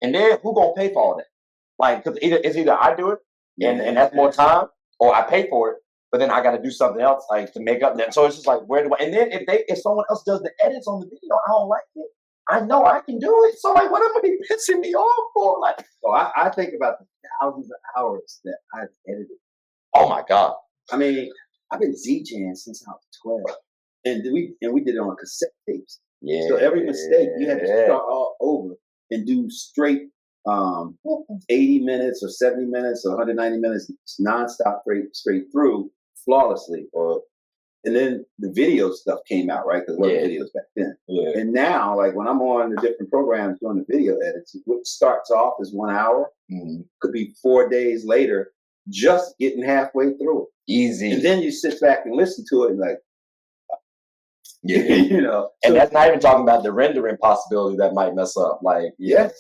And then who gonna pay for all that? Like, because it's either I do it, and that's more time, or I pay for it, but then I got to do something else, like, to make up that. So it's just like, where do I? And then if someone else does the edits on the video, I don't like it. I know I can do it. So like, what am I pissing me off for? Like, so I think about the thousands of hours that I've edited. Oh my God! I mean, I've been DJing since I was 12, and we did it on cassette tapes. Yeah. So every mistake you had to start all over and do straight 80 minutes or 70 minutes or 190 minutes nonstop straight through flawlessly. And then the video stuff came out, right? Because there were videos back then. Yeah. And now, like, when I'm on the different programs doing the video edits, what starts off as 1 hour could be 4 days later, just getting halfway through it. Easy. And then you sit back and listen to it and like, yeah, you know. And that's not even talking about the rendering possibility that might mess up. Like, yeah.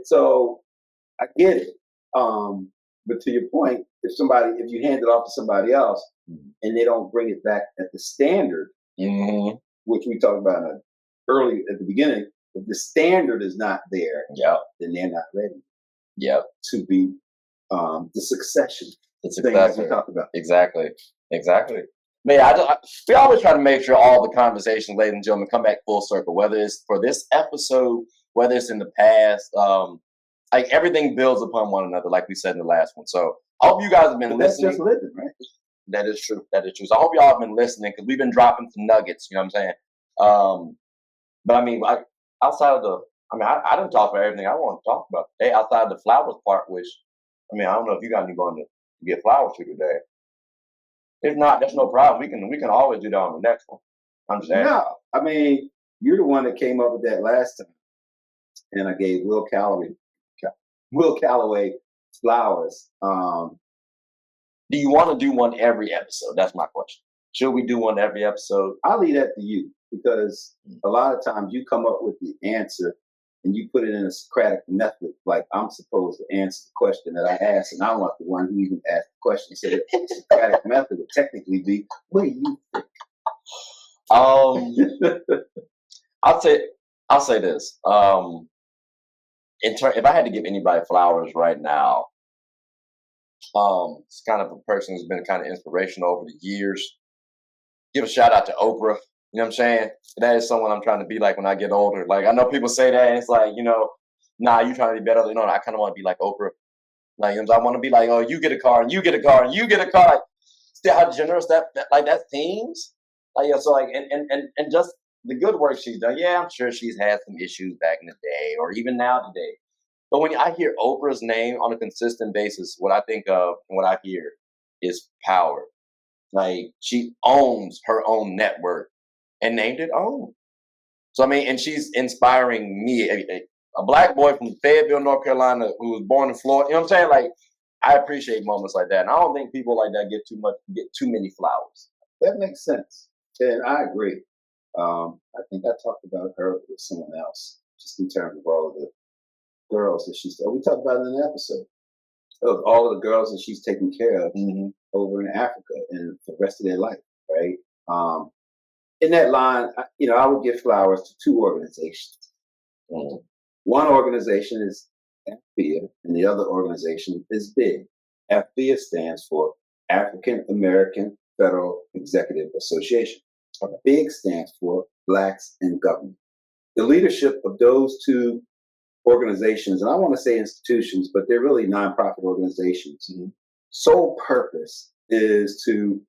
So I get it. But to your point, if you hand it off to somebody else and they don't bring it back at the standard, which we talked about early at the beginning, if the standard is not there, then they're not ready. To be the succession. Thing that we talked about. Exactly. But yeah, we always try to make sure all the conversations, ladies and gentlemen, come back full circle. Whether it's for this episode, whether it's in the past, like, everything builds upon one another, like we said in the last one. So I hope you guys have been listening. That's just living, right? That is true. So I hope y'all have been listening, because we've been dropping some nuggets. You know what I'm saying? But I mean, outside of I didn't talk about everything I want to talk about today. Outside of the flowers part, which, I mean, I don't know if you got anyone to get flowers to today. If not, that's no problem. We can always do that on the next one. I'm just saying. No, I mean, you're the one that came up with that last time, and I gave Will Calloway flowers. Do you want to do one every episode? That's my question. Should we do one every episode? I'll leave that to you, because a lot of times you come up with the answer and you put it in a Socratic method, like I'm supposed to answer the question that I asked, and I want the one who even asked the question. So the Socratic method would technically be, what do you think? I'll say this. If I had to give anybody flowers right now, it's kind of a person who's been kind of inspirational over the years. Give a shout out to Oprah. You know what I'm saying? That is someone I'm trying to be like when I get older. Like, I know people say that, and it's like, nah, you trying to be better. You know, I kind of want to be like Oprah. Like, I want to be like, oh, you get a car, and you get a car, and you get a car. Like, see how generous that seems? Like, so like, and just the good work she's done. Yeah, I'm sure she's had some issues back in the day, or even now today. But when I hear Oprah's name on a consistent basis, what I think of and what I hear is power. Like, she owns her own network and named it OWN. So, I mean, and she's inspiring me, a black boy from Fayetteville, North Carolina, who was born in Florida. You know what I'm saying? Like, I appreciate moments like that. And I don't think people like that get too many flowers. That makes sense. And I agree. I think I talked about her with someone else, just in terms of all of the girls that we talked about in an episode of all of the girls that she's taking care of over in Africa and for the rest of their life, right? In that line, I would give flowers to two organizations. One organization is AAEFA, and the other organization is BIG. AAEFA stands for African American Federal Executive Association. BIG stands for Blacks in Government. The leadership of those two organizations, and I want to say institutions, but they're really nonprofit organizations, sole purpose is to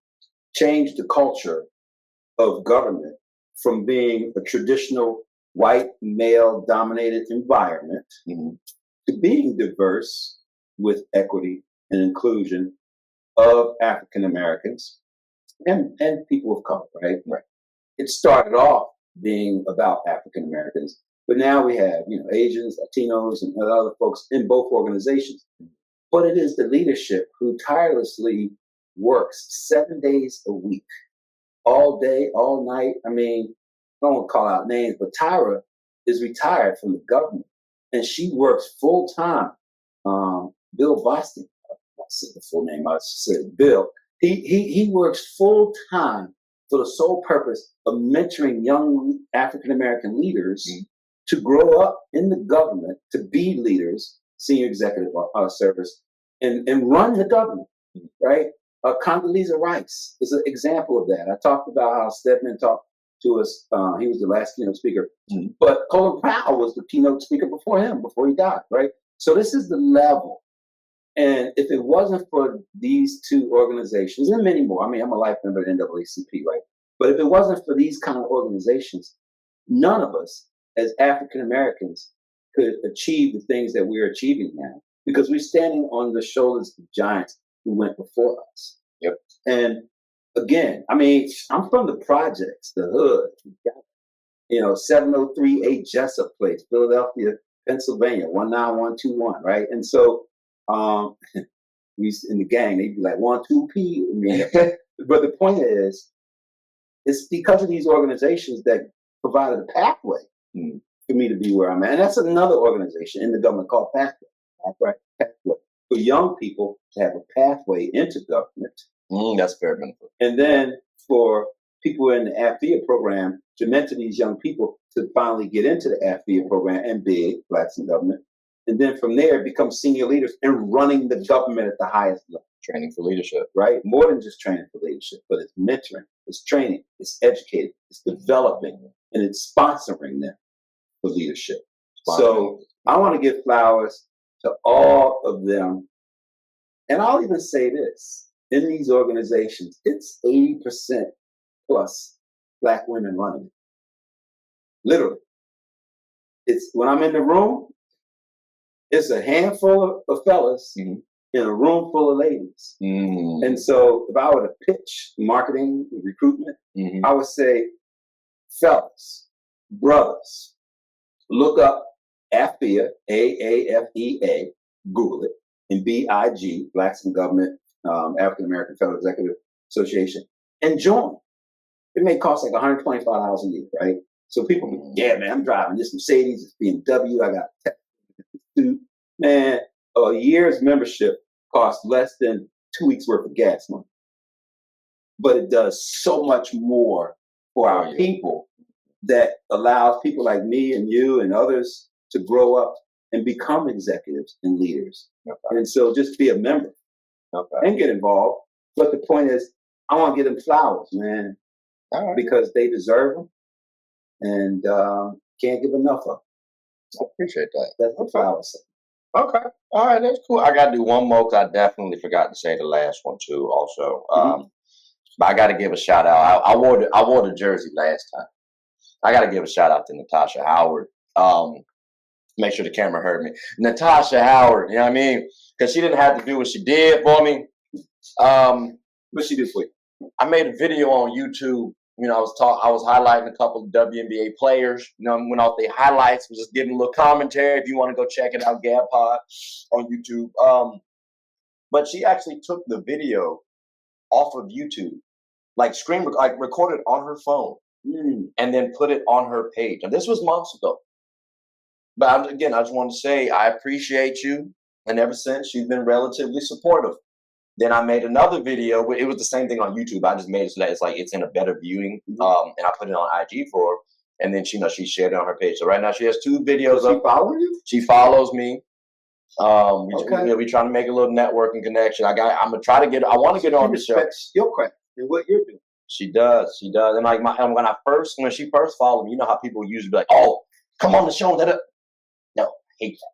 change the culture of government from being a traditional white male dominated environment to being diverse with equity and inclusion of African Americans and people of color, right? It started off being about African Americans, but now we have, Asians, Latinos, and other folks in both organizations. But it is the leadership who tirelessly works 7 days a week, all day, all night. I mean, I don't want to call out names, but Tyra is retired from the government, and she works full time. Bill Boston, I said the full name, I said Bill. He works full time for the sole purpose of mentoring young African American leaders to grow up in the government, to be leaders, senior executive service, and run the government, right? Condoleezza Rice is an example of that. I talked about how Stedman talked to us. He was the last keynote speaker, but Colin Powell was the keynote speaker before him, before he died, right? So this is the level. And if it wasn't for these two organizations, and many more, I mean, I'm a life member of NAACP, right? But if it wasn't for these kind of organizations, none of us as African Americans could achieve the things that we're achieving now, because we're standing on the shoulders of giants who went before us. And again, I mean, I'm from the projects, the hood, 703 Jessup Place, Philadelphia, Pennsylvania, 19121, right? And so we in the gang, they'd be like 12P. I mean, but the point is, it's because of these organizations that provided a pathway for me to be where I'm at. And that's another organization in the government called Pathway, right? Pathway. For young people to have a pathway into government. That's fair benefit. And then for people in the AAEFA program to mentor these young people to finally get into the AAEFA program and BIG, Blacks in Government. And then from there, become senior leaders and running the government at the highest level. Training for leadership. Right? More than just training for leadership, but it's mentoring, it's training, it's educating, it's developing, and it's sponsoring them for leadership. So I want to give flowers to all of them. And I'll even say this, in these organizations, it's 80% plus Black women running it. Literally. It's when I'm in the room, it's a handful of fellas in a room full of ladies. And so if I were to pitch marketing, recruitment, I would say, fellas, brothers, look up AAFEA, AAFEA, Google it, and BIG, Blacks in Government, African American Federal Executive Association, and join. It may cost like $125 a year, right? So people, man, I'm driving this Mercedes, it's BMW, I got a suit. Man, a year's membership costs less than 2 weeks worth of gas money. But it does so much more for our people that allows people like me and you and others to grow up and become executives and leaders. And so just be a member and get involved. But the point is, I want to give them flowers, man, because they deserve them and can't give enough of them. I appreciate that. That's what flowers say. Okay. All right, that's cool. I got to do one more because I definitely forgot to say the last one too also. But I got to give a shout out. I wore the jersey last time. I got to give a shout out to Natasha Howard. Make sure the camera heard me. Natasha Howard, you know what I mean? Because she didn't have to do what she did for me. What she do for you? I made a video on YouTube. You know, I was highlighting a couple of WNBA players. You know, went off their highlights, was just giving a little commentary. If you want to go check it out, Gab Pod on YouTube. But she actually took the video off of YouTube, like recorded on her phone, and then put it on her page. And this was months ago. But again, I just want to say I appreciate you. And ever since, she's been relatively supportive. Then I made another video. It was the same thing on YouTube. I just made it so that it's in a better viewing. And I put it on IG for her. And then she shared it on her page. So right now she has 2 videos. Does she follow you? She follows me. Okay. We trying to make a little networking connection. I'm gonna try to get. I want to get on the show. Your craft and what you're doing. She does. And like when she first followed me, you know how people usually be like, "Oh, come on the show." No, I hate that.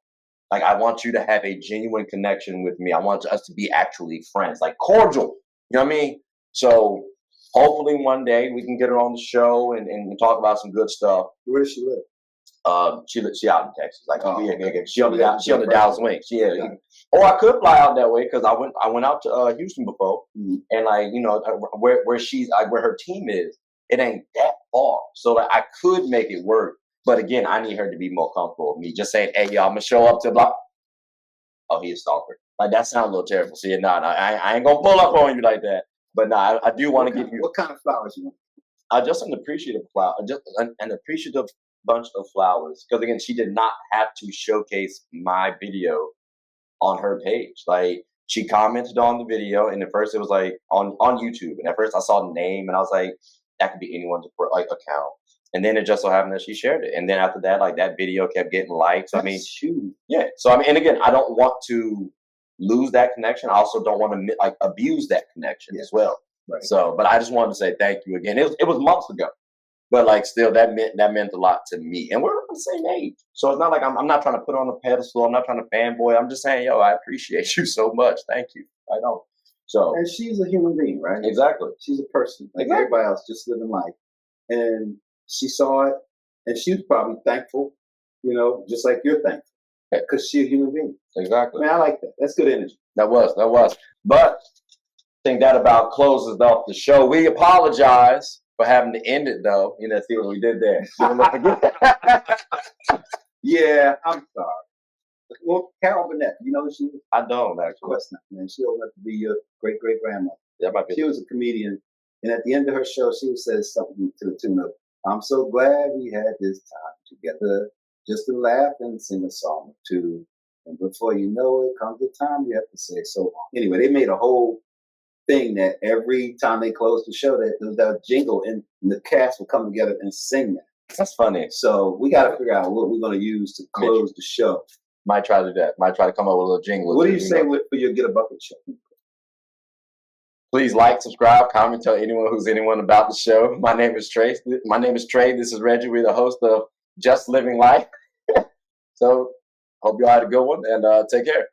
Like, I want you to have a genuine connection with me. I want us to be actually friends, like cordial. You know what I mean? So hopefully one day we can get her on the show and talk about some good stuff. Where does she live? She out in Texas. Like, she on the Dallas Wings. Yeah. Or I could fly out that way because I went out to Houston before, and like where her team is, it ain't that far. So like I could make it work. But again, I need her to be more comfortable with me. Just saying, hey, y'all, I'm going to show up to block. Oh, he a stalker. Like, that sounds a little terrible. See, I ain't going to pull up on you like that. But I do want to give you. What kind of flowers you want? Just an appreciative flower. Just an appreciative bunch of flowers. Because, again, she did not have to showcase my video on her page. Like, she commented on the video. And at first, it was like on YouTube. And at first, I saw the name. And I was like, that could be anyone's account. And then it just so happened that she shared it. And then after that, like that video kept getting likes. Yeah. So and again, I don't want to lose that connection. I also don't want to abuse that connection as well. Right. So, but I just wanted to say thank you again. It was months ago, but like still that meant a lot to me. And we're on the same age. So it's not like I'm not trying to put her on a pedestal. I'm not trying to fanboy. I'm just saying, yo, I appreciate you so much. Thank you. I know. So. And she's a human being, right? Exactly. She's a person like everybody else, just living life. And she saw it, and she was probably thankful, just like you're thankful, because she's a human being. Exactly. Man, I like that. That's good energy. That was. But I think that about closes off the show. We apologize for having to end it, though. See what we did there. Yeah, I'm sorry. Well, Carol Burnett, you know who she was? I don't, actually. Of course not, man. She old enough to be your great-great-grandmother. That might be. She was a comedian, and at the end of her show, she would say something to the tune of, I'm so glad we had this time together just to laugh and sing a song or two. And before you know it, comes the time you have to say so long. Anyway, they made a whole thing that every time they closed the show, that there was that jingle and the cast would come together and sing that. That's funny. So we got to figure out what we're going to use to close the show. Might try to do that. Might try to come up with a little jingle. What do you say for your Get a Bucket show? Please like, subscribe, comment, tell anyone about the show. My name is Trey. This is Reggie. We're the host of Just Living Life. So hope you all had a good one and take care.